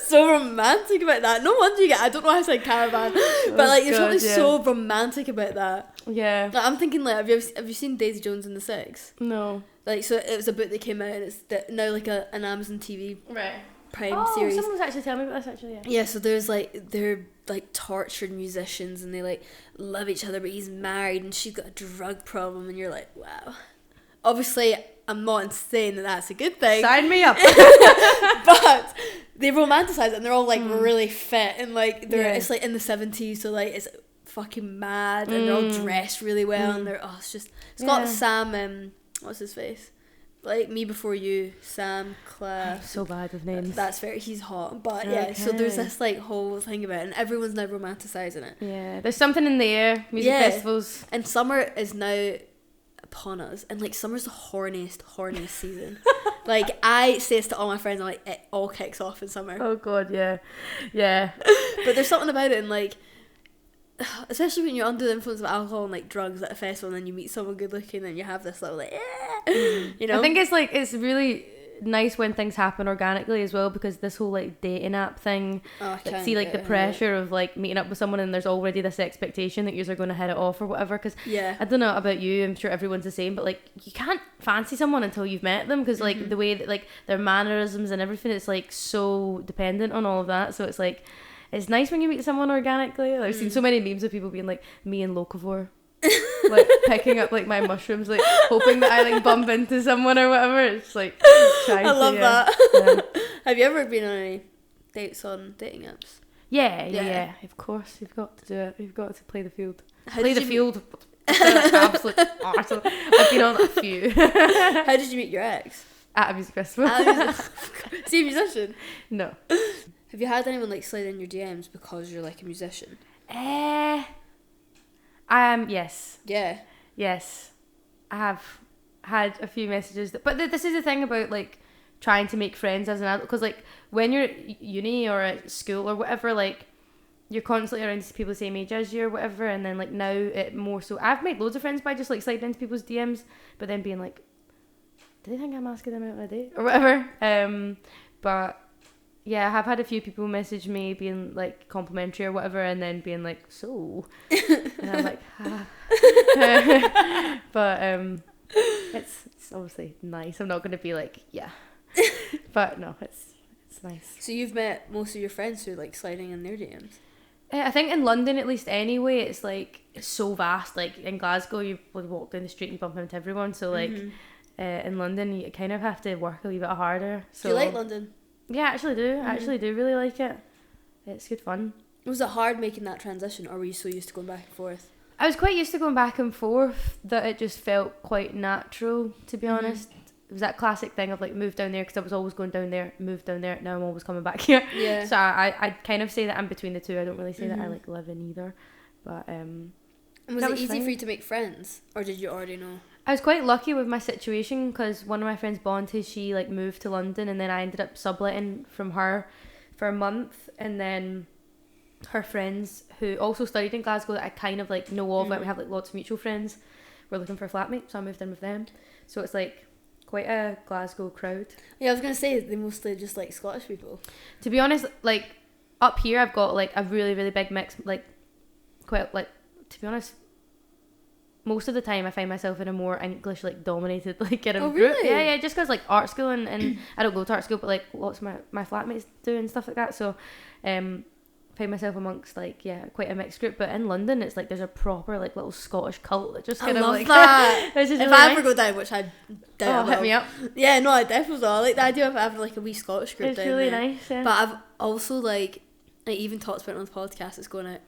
so romantic about that. No wonder you get, I don't know how to say caravan, but like there's something so romantic about that. Yeah. Like, I'm thinking like, have you seen Daisy Jones and the Six? No. Like, so it was a book that came out, and it's now like an Amazon TV Prime series. Someone was actually telling me about this actually. Yeah, so they're like tortured musicians, and they like love each other, but he's married and she's got a drug problem, and you're like, wow. Obviously, I'm not saying that that's a good thing. Sign me up. But they romanticize it, and they're all like really fit, and like it's like in the 70s, so like it's fucking mad, and they're all dressed really well, and it's got Sam, what's his face? Like Me Before You, Sam Claflin. So bad with names. He's hot. But yeah, so there's this like whole thing about it, and everyone's now romanticising it. Yeah, there's something in the air, music festivals. And summer is now upon us, and like summer's the horniest season. Like I say this to all my friends, I'm like, it all kicks off in summer. Oh god, yeah. But there's something about it, and like, especially when you're under the influence of alcohol and like drugs at a festival, and then you meet someone good looking, and you have this little like, you know. I think it's really nice when things happen organically as well, because this whole like dating app thing, see like the pressure of like meeting up with someone, and there's already this expectation that you're going to hit it off or whatever, because I don't know about you, I'm sure everyone's the same, but like you can't fancy someone until you've met them, because like the way that like their mannerisms and everything, it's like so dependent on all of that. So it's like, it's nice when you meet someone organically. Like, I've seen so many memes of people being like, me and Locavore, like picking up like my mushrooms, like hoping that I like bump into someone or whatever. It's like shiny. I love that. Yeah. Have you ever been on any dates on dating apps? Yeah. Of course, you've got to do it. You've got to play the field. Absolute arse. I've been on a few. How did you meet your ex? At a music festival. Is he a musician? No. Have you had anyone like slide in your DMs because you're like a musician? Yes. Yeah. Yes. I have had a few messages but this is the thing about like trying to make friends as an adult, because like when you're at uni or at school or whatever, like you're constantly around people the same age as you or whatever, and then like now it more so, I've made loads of friends by just like sliding into people's DMs, but then being like, do they think I'm asking them out on a date or whatever? But yeah, I have had a few people message me being like complimentary or whatever, and then being like, so, and I'm like, but it's obviously nice. I'm not going to be like, yeah, but no, it's nice. So you've met most of your friends through like sliding in their DMs? I think in London at least anyway, it's like it's so vast. Like in Glasgow, you would walk down the street and you bump into everyone. So like in London, you kind of have to work a wee bit harder. So do you like London? Yeah, I actually do. I actually do really like it. It's good fun. Was it hard making that transition, or were you so used to going back and forth? I was quite used to going back and forth that it just felt quite natural, to be honest. It was that classic thing of like, move down there, because I was always going down there, move down there, now I'm always coming back here. Yeah. So I kind of say that I'm between the two. I don't really say that I like live in either. But and was it easy for you to make friends, or did you already know? I was quite lucky with my situation, because one of my friends, Bonte, she like moved to London, and then I ended up subletting from her for a month, and then her friends who also studied in Glasgow that I kind of like know of, like we have like lots of mutual friends, were looking for a flatmate, so I moved in with them. So it's like quite a Glasgow crowd. Yeah, I was gonna say they mostly just like Scottish people. To be honest, like up here I've got like a really really big mix, like quite like, to be honest, most of the time I find myself in a more English like dominated like kind of group. Really? Yeah, just because like art school and I don't go to art school, but like lots of my flatmates do and stuff like that. So find myself amongst like quite a mixed group, but in London it's like there's a proper like little Scottish cult that just kind of like that. If really I ever go down, which I doubt, hit me up. Yeah, no, I definitely will. I like the idea of having like a wee Scottish group. It's down really there. nice. Yeah. But I've also like I even talked about it on the podcast that's going out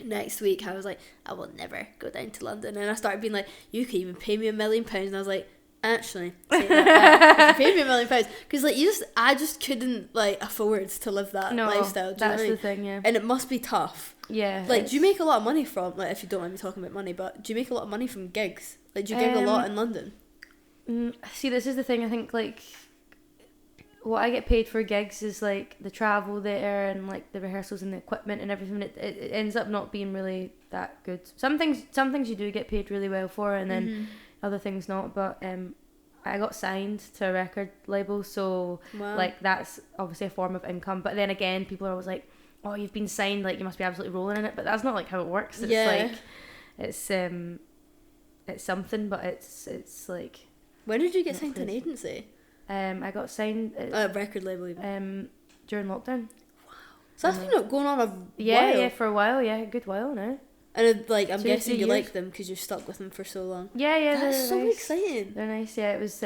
next week. I was like, I will never go down to London, and I started being like, you could even pay me £1 million, and I was like, actually, take that back. You pay me £1 million, because like I just couldn't like afford to live that lifestyle. That's the thing, yeah. And it must be tough. Yeah. Like, do you make a lot of money from, like, if you don't mind me talking about money, but do you make a lot of money from gigs? Like, do you gig a lot in London? See, this is the thing. I think like what I get paid for gigs is like the travel there and like the rehearsals and the equipment and everything. It ends up not being really that good. Some things you do get paid really well for, and then other things not. But I got signed to a record label, so like that's obviously a form of income. But then again, people are always like, "Oh, you've been signed, like you must be absolutely rolling in it." But that's not like how it works. It's like it's something, but it's like. When did you get signed to an agency? I got signed a record label even. During lockdown. Wow. So that's been going on a while. Yeah, for a while. Yeah, a good while now. And like I'm guessing you like them because you've stuck with them for so long. Yeah, that's so nice. exciting. They're nice. Yeah, it was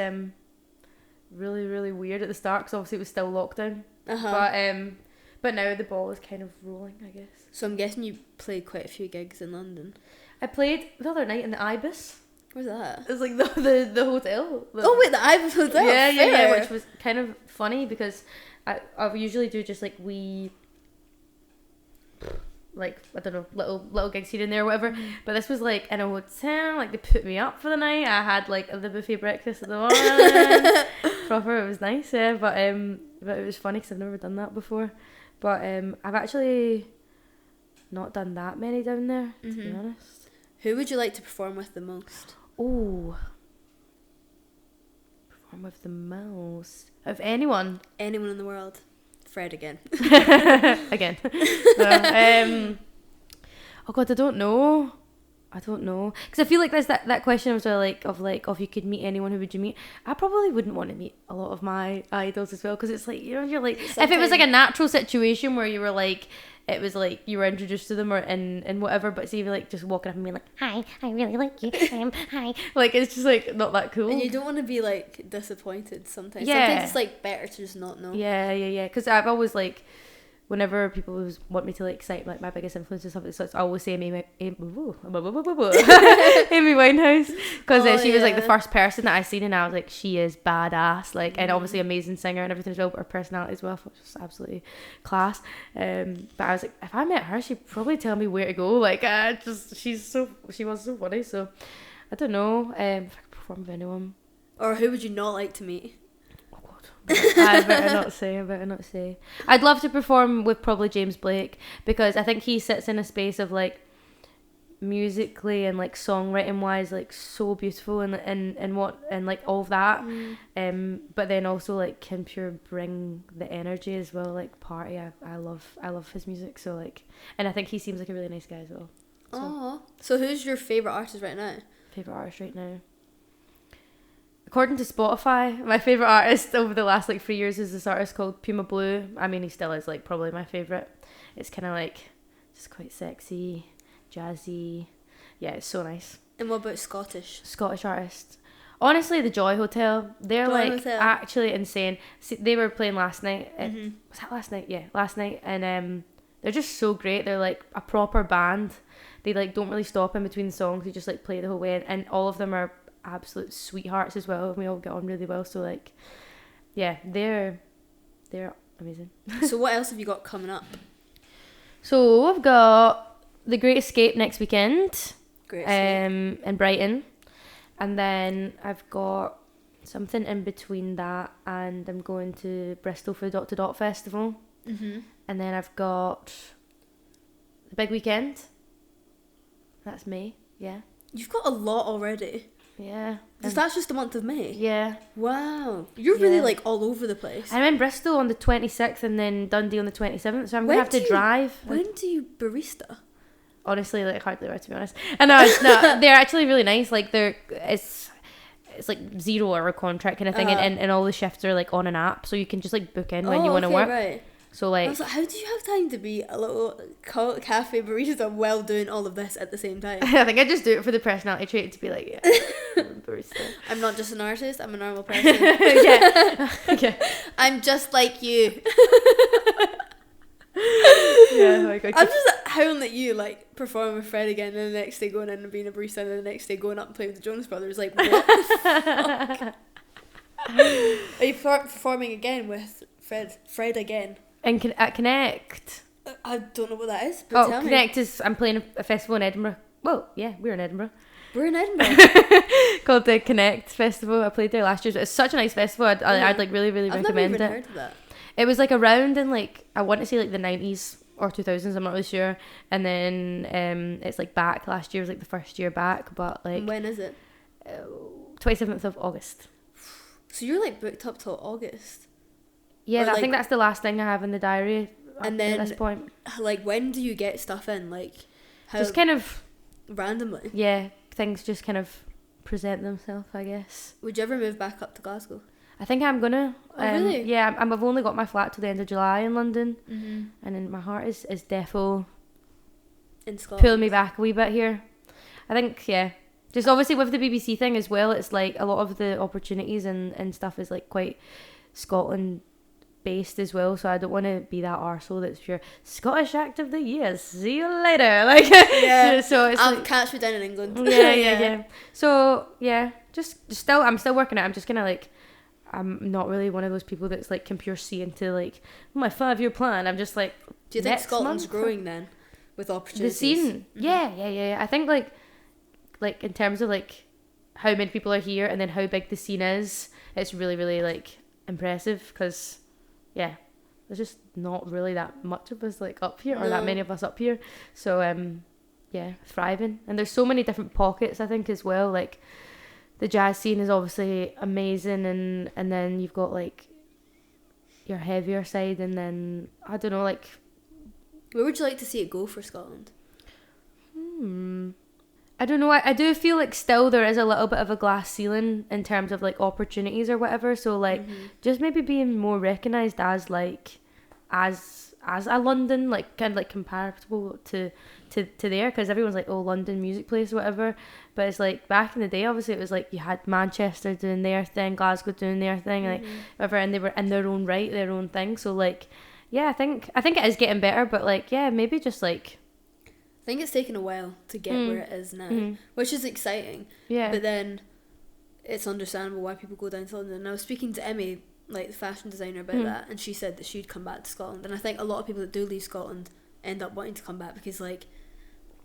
really really weird at the start because obviously it was still lockdown. But now the ball is kind of rolling, I guess. So I'm guessing you played quite a few gigs in London. I played the other night in the Ibis. Where's that? It's like the hotel. The Ibis Hotel. Yeah, which was kind of funny because I usually do just like like I don't know, little gigs here and there or whatever. But this was like in a hotel, like they put me up for the night. I had like the buffet breakfast at the morning. Proper, it was nice, yeah. But it was funny because I've never done that before. But I've actually not done that many down there, to be honest. Who would you like to perform with the most? Oh, perform with the most of anyone in the world. Fred again. Again. No, oh god, I don't know because I feel like there's that question was like if you could meet anyone, who would you meet? I probably wouldn't want to meet a lot of my idols as well, because it's like, you're like, if it was like a natural situation where you were like, it was like you were introduced to them or and whatever, but see, like just walking up and being like, hi, I really like you, hi, like it's just like not that cool. And you don't want to be like disappointed sometimes. Yeah. Sometimes it's like better to just not know. Yeah. Because I've always like, whenever people want me to like cite like my biggest influence and stuff, so it's always say Amy Winehouse, because she was like the first person that I seen, and I was like, she is badass, like, and obviously amazing singer and everything as well, but her personality as well was just absolutely class. But I was like, if I met her, she'd probably tell me where to go. Like, she was so funny. So I don't know if I could perform with anyone. Or who would you not like to meet? I better not say. I'd love to perform with probably James Blake, because I think he sits in a space of like musically and like songwriting wise, like so beautiful and like all of that. But then also like can pure bring the energy as well, like party. I love his music, so like, and I think he seems like a really nice guy as well. So who's your favourite artist right now? According to Spotify, my favourite artist over the last like 3 years is this artist called Puma Blue. I mean, he still is like probably my favourite. It's kind of like just quite sexy, jazzy. Yeah, it's so nice. And what about Scottish artist? Honestly, the Joy Hotel. They're actually insane. See, they were playing last night. Was that last night? Yeah, last night. And they're just so great. They're like a proper band. They like don't really stop in between songs. They just like play the whole way, and all of them are absolute sweethearts as well, and we all get on really well, so like, yeah, they're amazing. So what else have you got coming up? So I've got the Great Escape next weekend, in Brighton, and then I've got something in between that, and I'm going to Bristol for the Dot to Dot Festival, and then I've got the big weekend. That's May. Yeah, you've got a lot already. Yeah. Because that's just the month of May? Yeah. Wow. You're really like all over the place. I'm in Bristol on the 26th and then Dundee on the 27th, so I'm going to have to drive. When do you barista? Honestly, like hardly ever, to be honest. And no, they're actually really nice. Like it's like 0 hour contract kind of thing, and all the shifts are like on an app, so you can just like book in when you want to work. Right. So I like, was like, how do you have time to be a little cafe barista while doing all of this at the same time? I think I just do it for the personality trait to be like, yeah, I'm a barista. I'm not just an artist, I'm a normal person. Yeah. Yeah. I'm just like you. Yeah, like, I'm just howling at you, like, performing with Fred again, and the next day going in and being a barista, and then the next day going up and playing with the Jonas Brothers. Like, what the fuck? Are you performing again with Fred again? And at Connect. I don't know what that is, but tell Connect is, I'm playing a festival in Edinburgh. Well, yeah, we're in Edinburgh. We're in Edinburgh. Called the Connect Festival. I played there last year. It's such a nice festival. I'd like really, really recommend I've never even it. heard of that. It was like around in like, I want to say like the 90s or 2000s, I'm not really sure. And then it's like back, last year was like the first year back, but like... When is it? 27th of August. So you're like booked up till August? Yeah, I like, think that's the last thing I have in the diary and then, at this point. Like, when do you get stuff in? Like, how just kind of... randomly? Yeah, things just kind of present themselves, I guess. Would you ever move back up to Glasgow? I think I'm gonna. Oh, really? Yeah, I've only got my flat till the end of July in London. Mm-hmm. And then my heart is defo In Scotland? pulling me back a wee bit here. I think, yeah. Just obviously with the BBC thing as well, it's like a lot of the opportunities and stuff is like quite Scotland based as well, so I don't want to be that arsehole that's pure Scottish Act of the Year, see you later, like, yeah. So it's I'll like, catch me down in England. yeah. So yeah, I'm still working it. I'm just gonna like, I'm not really one of those people that's like can pure see into like my 5-year plan. I'm just like, do you think Scotland's growing then with opportunities? The scene? Mm-hmm. Yeah. I think like in terms of like how many people are here and then how big the scene is, it's really, really like impressive because yeah, there's just not really that much of us like up here or that many of us up here. So yeah, thriving. And there's so many different pockets, I think, as well. Like the jazz scene is obviously amazing, and then you've got like your heavier side, and then I don't know, like, where would you like to see it go for Scotland? I don't know. I do feel like still there is a little bit of a glass ceiling in terms of like opportunities or whatever. So like just maybe being more recognised as like as a London, like kind of like comparable to there, because everyone's like, oh, London music place or whatever. But it's like back in the day, obviously it was like you had Manchester doing their thing, Glasgow doing their thing, like whatever, and they were in their own right, their own thing. So like yeah, I think it is getting better, but like yeah, maybe just like, I think it's taken a while to get where it is now, which is exciting. Yeah. But then it's understandable why people go down to London. And I was speaking to Emmy, like the fashion designer, about that, and she said that she'd come back to Scotland. And I think a lot of people that do leave Scotland end up wanting to come back because like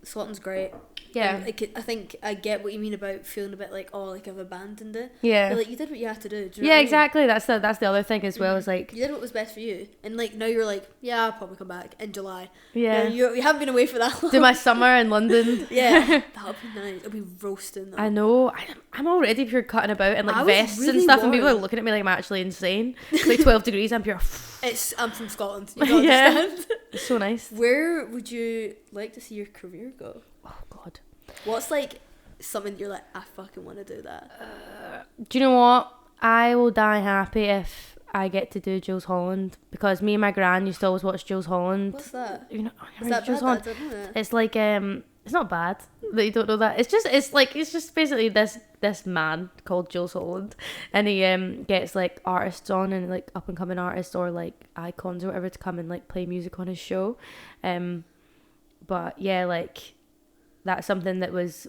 Scotland's great. Yeah. And, like, I think I get what you mean about feeling a bit like, oh, like I've abandoned it. Yeah. But like you did what you had to do. Do you know Yeah, what I mean? exactly. That's the other thing as well. Is like you did what was best for you, and like now you're like, yeah, I'll probably come back in July. Yeah. You haven't been away for that long. do my summer in London. Yeah, that'll be nice. It'll be roasting. Though. I know. I'm already pure cutting about in like vests really and stuff, and warm. people are looking at me like I'm actually insane. It's like 12 degrees. I'm pure. I'm from Scotland. You don't Yeah. understand. It's so nice. Where would you like to see your career go? Oh God. What's like something you're like, I fucking want to do that? Do you know what? I will die happy if I get to do Jules Holland, because me and my gran used to always watch Jules Holland. What's that? You know, Is that Jules bad? Holland. I don't know that. It's like it's not bad that you don't know that. It's just basically this man called Jules Holland, and he gets like artists on, and like up and coming artists or like icons or whatever to come and like play music on his show. But yeah, like that's something that was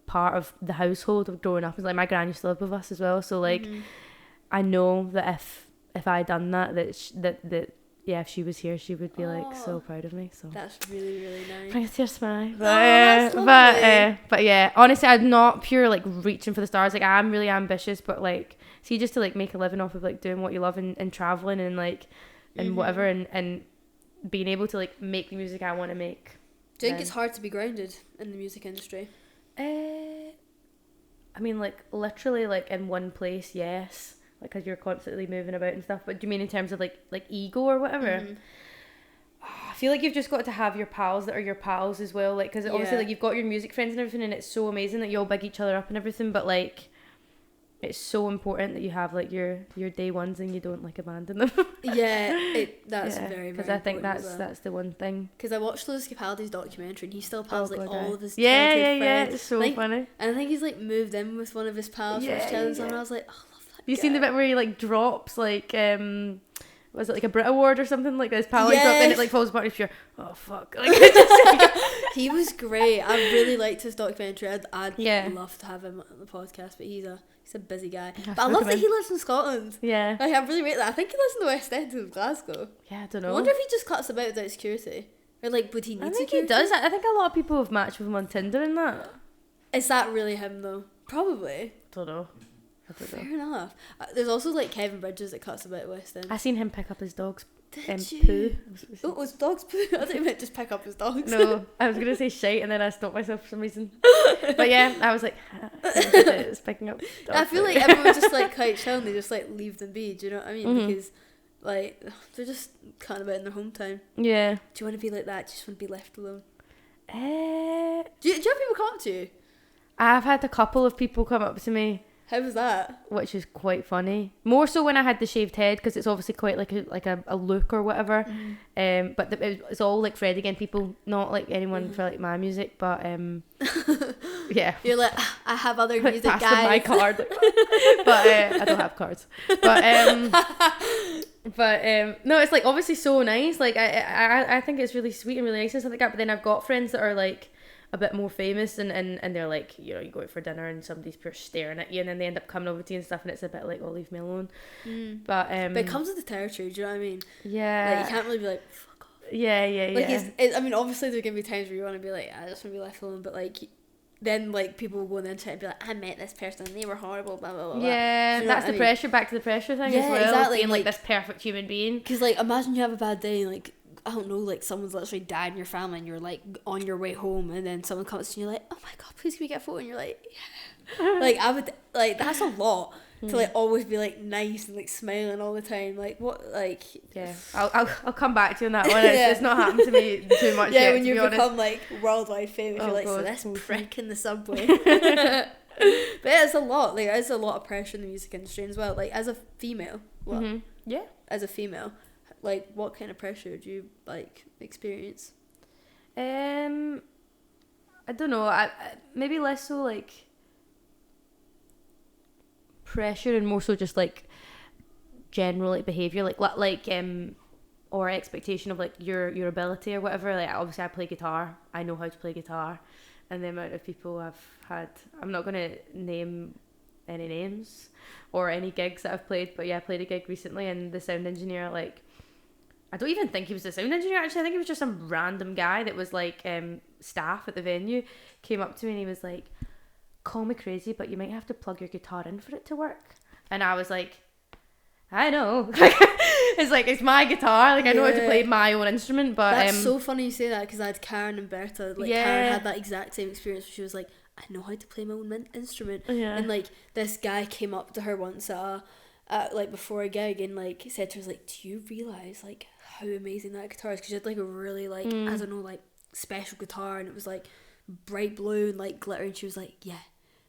part of the household of growing up. It's like my gran used to live with us as well, so like I know that if I done that yeah, if she was here, she would be like so proud of me. So That's really, really nice. bring a tear to my eye. That's lovely. But yeah, honestly, I'm not pure like reaching for the stars. Like I'm really ambitious, but like see, just to like make a living off of like doing what you love and traveling and like and whatever and being able to like make the music I want to make. Do you think it's hard to be grounded in the music industry? I mean, like literally like in one place, yes, like because you're constantly moving about and stuff. But do you mean in terms of like ego or whatever? I feel like you've just got to have your pals that are your pals as well, like because obviously like you've got your music friends and everything, and it's so amazing that you all big each other up and everything. But like it's so important that you have like your day ones and you don't like abandon them. That's very, very because I think important that's the one thing. Because I watched Louis Capaldi's documentary and he still pals all of his childhood friends. Yeah, it's so like, funny. And I think he's like moved in with one of his pals for his childhood, and I was like, oh, I love that. You seen the bit where he like drops like was it like a Brit Award or something like this? Pal, like, and it like falls apart. If you're, oh fuck, like, he was great. I really liked his documentary. I'd love to have him on the podcast, but he's a busy guy. But I love that he lives in Scotland. Yeah, like I really rate that. I think he lives in the West End of Glasgow. Yeah, I don't know. I wonder if he just cuts about without security, or like would he need security? He does. I think a lot of people have matched with him on Tinder and that. Is that really him though? Probably. Don't know. Fair enough. There's also like Kevin Bridges that cuts about West End. I seen him pick up his dog's poo. Oh, it was dog's poo? I thought you meant just pick up his dogs. No, I was gonna say shite and then I stopped myself for some reason. But yeah, I was like, it's picking up. I feel like everyone's just like quite chill and they just like leave them be. Do you know what I mean? Mm-hmm. Because like they're just cutting about in their hometown. Yeah. Do you want to be like that? Do you just want to be left alone? Do you have people come up to you? I've had a couple of people come up to me. How was that? Which is quite funny. More so when I had the shaved head, because it's obviously quite like a look or whatever. Mm. But it's all like Fred again people, not like anyone for like my music, but yeah. You're like, I have other music pass guys. Them my card, like, but I don't have cards. But no, it's like obviously so nice. Like I think it's really sweet and really nice and stuff like that. But then I've got friends that are like a bit more famous and they're like, you know, you go out for dinner and somebody's just staring at you and then they end up coming over to you and stuff and it's a bit like, oh, leave me alone. But it comes with the territory, do you know what I mean? Yeah, like you can't really be like, fuck off. Yeah like I mean obviously there's gonna be times where you want to be like, I just want to be left alone, but like then like people will go on the internet and be like, I met this person and they were horrible, blah blah blah. Yeah, you know that's the pressure, back to the pressure thing as well. Exactly. Being like this perfect human being. Because like imagine you have a bad day and like, I don't know, like someone's literally died in your family and you're like on your way home and then someone comes to you and you're like, oh my god, please can we get a photo? And you're like, yeah. Like I would, like that's a lot to like always be like nice and like smiling all the time. Like what, like yeah, I'll come back to you on that one. It's not happened to me too much yet, when you become like worldwide famous, you're like, so this prick in the subway. But it's a lot, like it's a lot of pressure in the music industry as well. Like as a female, as a female, like what kind of pressure do you like experience? I don't know. I maybe less so like pressure and more so just like general like behavior, like or expectation of like your ability or whatever. Like obviously I play guitar. I know how to play guitar, and the amount of people I've had. I'm not gonna name any names or any gigs that I've played, but yeah, I played a gig recently and the sound engineer, like, I don't even think he was the sound engineer actually. I think he was just some random guy that was like staff at the venue, came up to me and he was like, call me crazy, but you might have to plug your guitar in for it to work. And I was like, I know. It's like, it's my guitar, like I know how to play my own instrument, but that's so funny you say that, because I had Karen and Berta, like Karen had that exact same experience where she was like, I know how to play my own instrument, and like this guy came up to her once like before a gig and like said to her, like, do you realise like how amazing that guitar is? Because she had like a really like I don't know, like special guitar and it was like bright blue and like glitter, and she was like, yeah.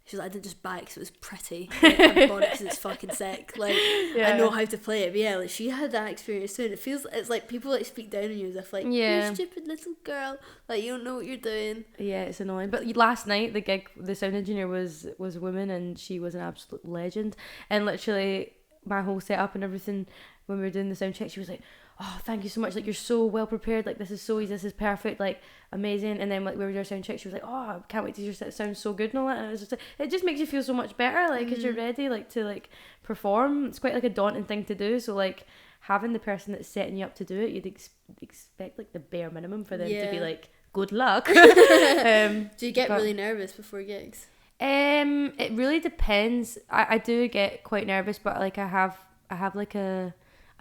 She was like, I didn't just buy it because it was pretty. Like, I bought it because it's fucking sick. Like, I know how to play it. But yeah, like she had that experience too. And it feels, it's like people like speak down on you as if like, you're a stupid little girl. Like, you don't know what you're doing. Yeah, it's annoying. But last night, the gig, the sound engineer was a woman and she was an absolute legend. And literally, my whole setup and everything, when we were doing the sound check, she was like, oh, thank you so much, like you're so well prepared, like this is so easy, this is perfect, like amazing. And then like we were doing our sound check, she was like, oh, I can't wait to hear it sounds so good and all that. And it was just like, it just makes you feel so much better, like because you're ready like to like perform. It's quite like a daunting thing to do, so like having the person that's setting you up to do it, you'd expect like the bare minimum for them to be like, good luck. Do you get really nervous before gigs? It really depends. I do get quite nervous, but like I have like a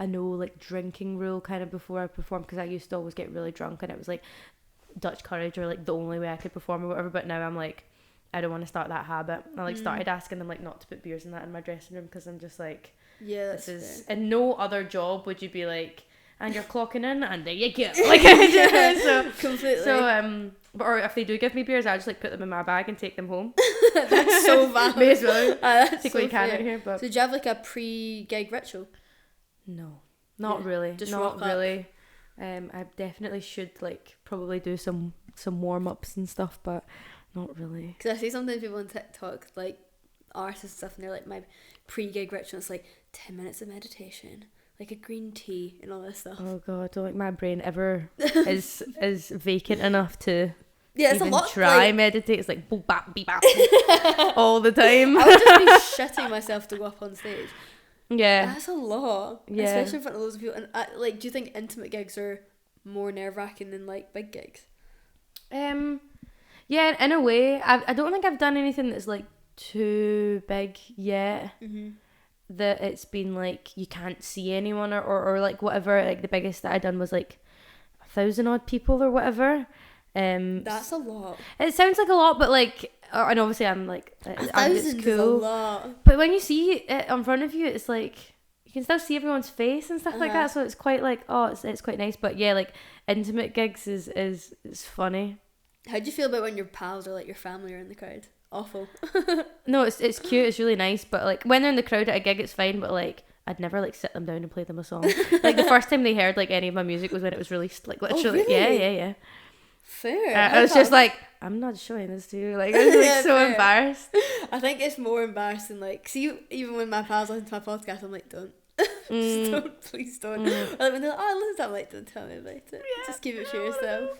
no like drinking rule kind of before I perform, because I used to always get really drunk and it was like Dutch courage or like the only way I could perform or whatever. But now I'm like, I don't want to start that habit. I like started asking them like not to put beers in that in my dressing room, because I'm just like, this is in no other job would you be like, and you're clocking in, and there you go. Like, so completely. So or if they do give me beers, I'll just like put them in my bag and take them home. That's so valid. May as well. That's Take so what you can fair. out here. But So do you have like a pre-gig ritual? no, not Yeah, really. just Not rock up. really. I definitely should like probably do some warm-ups and stuff, but not really. Because I see sometimes people on TikTok, like artists and stuff, and they're like, my pre-gig ritual is like 10 minutes of meditation, like a green tea and all this stuff. Oh god, I don't think my brain ever is vacant enough to Yeah, it's even a lot. try Like, meditate. It's like boop bap beep bap all the time. I would just be shitting myself to go up on stage. Yeah. That's a lot. Yeah. Especially in front of loads of people. And like, do you think intimate gigs are more nerve-wracking than like big gigs? Yeah, in a way. I don't think I've done anything that's like too big yet. Mm-hmm. That it's been like you can't see anyone or like whatever. Like the biggest that I done was like 1,000 odd people or whatever. That's a lot. It sounds like a lot, but like, and obviously I'm like, 1,000 it's is a cool. lot. But when you see it in front of you, it's like you can still see everyone's face and stuff like Uh-huh. that. So it's quite like, it's quite nice. But yeah, like intimate gigs is funny. How do you feel about when your pals or like your family are in the crowd? Awful. No, it's cute. It's really nice. But like when they're in the crowd at a gig, it's fine. But like I'd never like sit them down and play them a song. Like the first time they heard like any of my music was when it was released. Like literally, really? yeah. Fair. I was just like, I'm not showing this to you. Like I was like Yeah, so fair. embarrassed. I think it's more embarrassing. Like, see, even when my pals listen to my podcast, I'm like, don't. Just don't, please don't. Or like when they're like, oh, listen to that, I'm like, don't tell me about it. Yeah, Just keep it to yourself.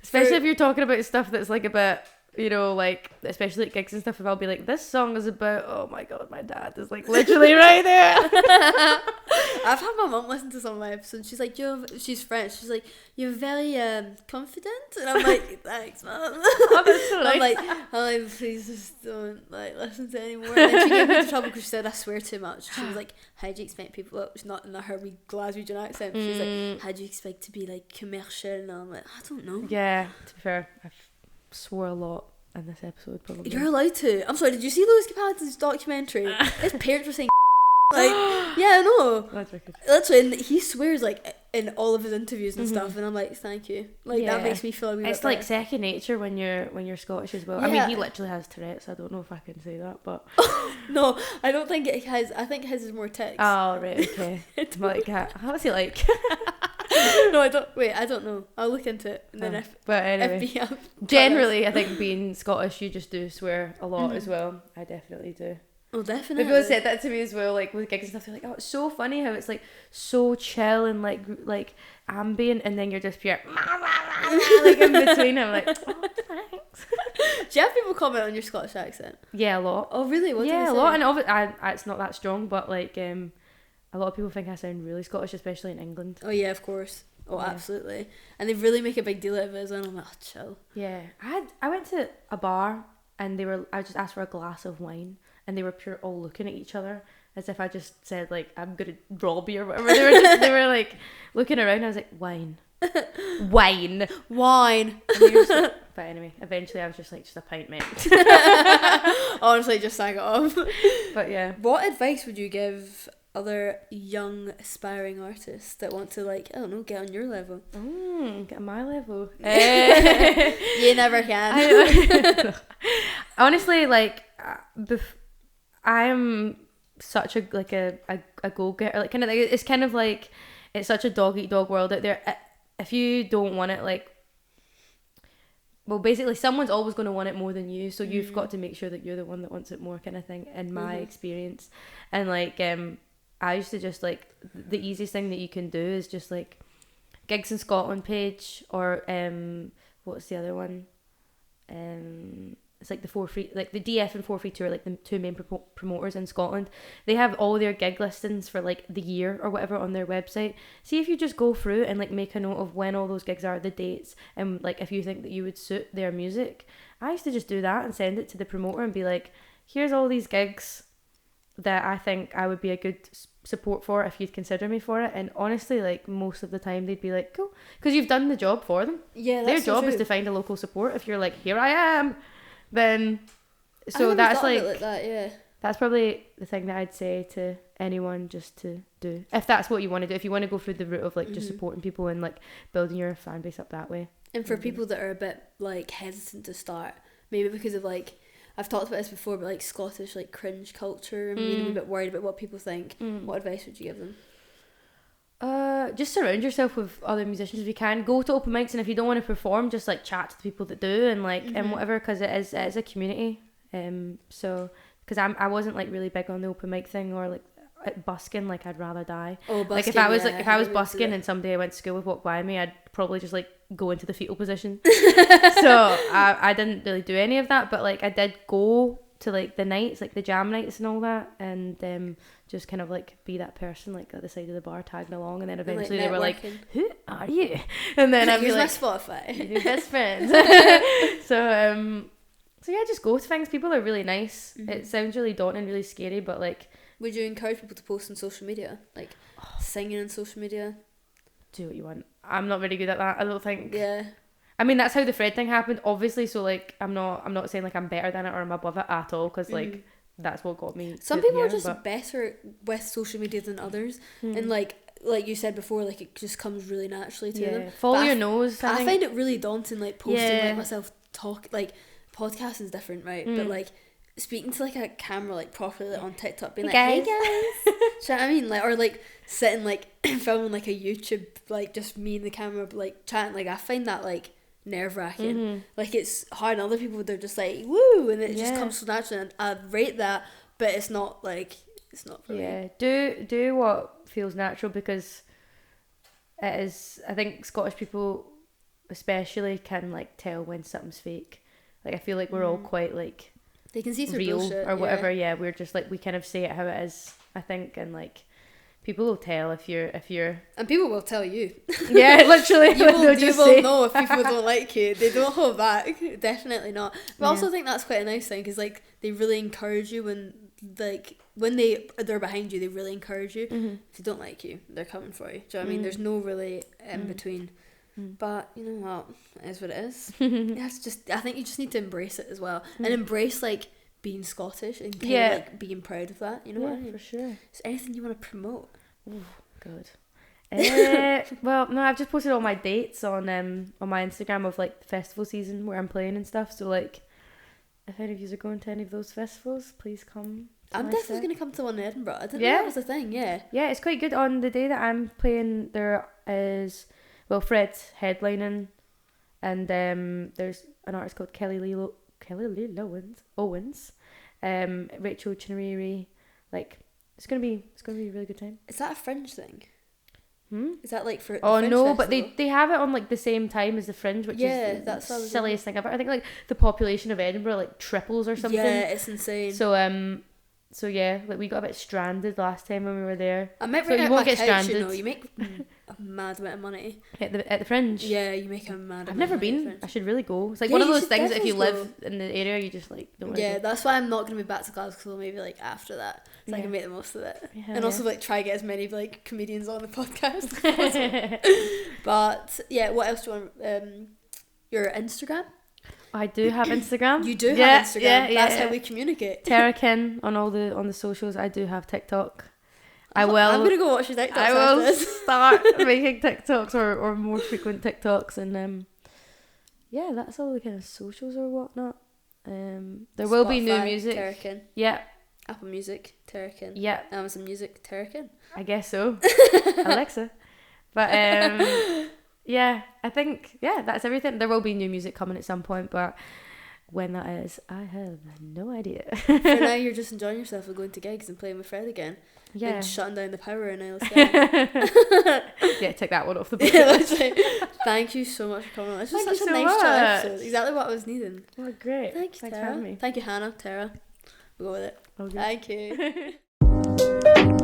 Especially if you're talking about stuff that's like a bit, you know, like especially at gigs and stuff. If I'll be like, this song is about, oh my god, my dad is like literally right there. I've had my mum listen to some of my episodes. She's like, she's French. She's like, you're very confident, and I'm like, thanks, mum. Oh, that's so I'm nice. like, please just don't like listen to it anymore. And then she gave me into trouble because she said I swear too much. She was like, how do you expect people? Well, she's not in her wee Glaswegian accent. But she's like, how do you expect to be like commercial? And I'm like, I don't know. Yeah, to be fair, I've swore a lot in this episode probably. You're allowed to. I'm sorry. Did you see Lewis Capaldi's documentary? His parents were saying like, yeah, I know. That's wicked. Literally, and he swears like in all of his interviews and stuff, and I'm like, thank you. Like Yeah. that makes me feel a wee bit It's like better. second nature when you're Scottish as well. I Yeah. mean, he literally has Tourette's. I don't know if I can say that, but No, I don't think it has. I think his is more tics. oh right, okay. Like, how's he like? No, I don't. Wait, I don't know. I'll look into it, and then if But anyway, FBI generally, I think being Scottish, you just do swear a lot as well. I definitely do. Oh, definitely. People said that to me as well, like with gigs and stuff. They're like, "Oh, it's so funny how it's like so chill and like ambient, and then you're just pure like in between." I'm like, "Oh, thanks." Do you have people comment on your Scottish accent? Yeah, a lot. Oh, really? What Yeah, do a they lot, say? and it's not that strong, but like a lot of people think I sound really Scottish, especially in England. Oh yeah, of course. Oh, Yeah. absolutely. And they really make a big deal out of it as well. I'm like, oh, chill. Yeah, I went to a bar and I just asked for a glass of wine, and they were all looking at each other as if I just said like I'm gonna rob you or whatever. They were like looking around. I was like, wine. And they were just like, but anyway, eventually I was just like, just a pint, mate. Honestly, just sang it off. But yeah. What advice would you give other young aspiring artists that want to, like, I don't know, get on your level? Get on my level. You never can. Honestly, like, I'm such a go getter. Like, kind of, it's kind of like it's such a dog eat dog world out there. If you don't want it, like, well, basically, someone's always going to want it more than you. So you've got to make sure that you're the one that wants it more, kind of thing. In my experience, and like, I used to just like the easiest thing that you can do is just like Gigs in Scotland page, or what's the other one? It's like the the DF and 4 Free Tour, like the two main promoters in Scotland. They have all their gig listings for like the year or whatever on their website. See if you just go through and like make a note of when all those gigs are, the dates, and like if you think that you would suit their music. I used to just do that and send it to the promoter and be like, here's all these gigs that I think I would be a good support for if you'd consider me for it. And honestly, like most of the time they'd be like, cool, because you've done the job for them. Yeah, their that's job so is true. to find a local support. If you're like, here I am, then I so never that's thought of like, it like that, yeah. that's probably the thing that I'd say to anyone just to do, if that's what you want to do, if you want to go through the route of like just supporting people and like building your fan base up that way. And for people that are a bit like hesitant to start, maybe because of like, I've talked about this before, but like Scottish like cringe culture and being a bit worried about what people think, what advice would you give them? Just surround yourself with other musicians if you can. Go to open mics, and if you don't want to perform, just like chat to the people that do, and like and whatever, because it is a community. So because I wasn't like really big on the open mic thing, or like at busking, like I'd rather die. Oh, busking, like if I was busking and somebody I went to school with walked by me, I'd probably just like go into the fetal position. So I didn't really do any of that, but like I did go to like the nights, like the jam nights and all that, and just kind of like be that person like at the side of the bar tagging along, and then eventually they were like, who are you? And then I'd be like, Spotify, your best friends. So yeah, just go to things. People are really nice. It sounds really daunting, really scary, but like, would you encourage people to post on social media, like singing on social media? Do what you want. I'm not very good at that, I don't think. Yeah. I mean, that's how the Fred thing happened, obviously, so like I'm not saying like I'm better than it or I'm above it at all, because like that's what got me. Some people are just better with social media than others, and like you said before, like it just comes really naturally to them. Follow your nose. I find it really daunting, like posting like myself talk, like podcasting is different, right? But like speaking to like a camera like properly like, on TikTok, being hey guys. Do you know what I mean? Like, or like sitting like filming like a YouTube, like just me and the camera like chatting, like I find that like nerve-wracking. Like it's hard, and other people, they're just like woo, and it just comes so naturally, and I rate that, but it's not for me. Do what feels natural, because it is, I think Scottish people especially can like tell when something's fake. Like I feel like we're all quite like, they can see through real bullshit, or whatever. We're just like, we kind of say it how it is, I think, and like people will tell if you're and people will tell you. Yeah, literally. you will know if people don't like you. They don't hold back. Definitely not. But I also think that's quite a nice thing, because like they really encourage you when they're behind you. They really encourage you. If they don't like you, they're coming for you. Do you know what I mean? There's no really in between. But you know what? It is what it is. I think you just need to embrace it as well, and embrace like being Scottish and kind of like being proud of that. You know what I mean? For sure. Is there anything you want to promote? Oh, good. Well, no, I've just posted all my dates on my Instagram of like the festival season where I'm playing and stuff. So like, if any of you are going to any of those festivals, please come. I'm definitely going to come to one in Edinburgh. I didn't know that was a thing. Yeah, it's quite good. On the day that I'm playing, there is, well, Fred's headlining, and there's an artist called Kelly Lee Owens, Rachel Chinariri, like it's gonna be a really good time. Is that a Fringe thing? Is that like for the Fringe festival? But they have it on like the same time as the Fringe, which is that's the silliest thing ever. I think like the population of Edinburgh like triples or something. Yeah, it's insane. So yeah, like we got a bit stranded last time when we were there. I might bring out my couch, you know. You make a mad amount of money at the Fringe. Yeah, you make a mad. I've never been. I should really go. It's like one of those things that if you live in the area, you just like don't. Yeah, that's why I'm not gonna be back to Glasgow maybe like after that, so I can make the most of it, and also like try get as many like comedians on the podcast. But yeah, what else do you want? Your Instagram. I do have Instagram. You do have Instagram. That's how we communicate. Terra Kin on the socials. I do have TikTok. I'm gonna go watch your TikToks. I will start making TikToks or more frequent TikToks, and that's all the kind of socials or whatnot. There will be new music. Terra Kin. Yeah. Apple Music, Terra Kin. Yeah. Amazon Music, Terra Kin. I guess so. Alexa. But yeah, I think that's everything. There will be new music coming at some point, but when that is, I have no idea. For now, you're just enjoying yourself and going to gigs and playing with Fred again. Yeah. And shutting down the power in Isle of Skye. Yeah, take that one off the book. Thank you so much for coming on. This was such a nice chat episode. Exactly what I was needing. Oh, great. Thanks for having me. Thank you, Hannah. Tara. We'll go with it. Okay. Thank you.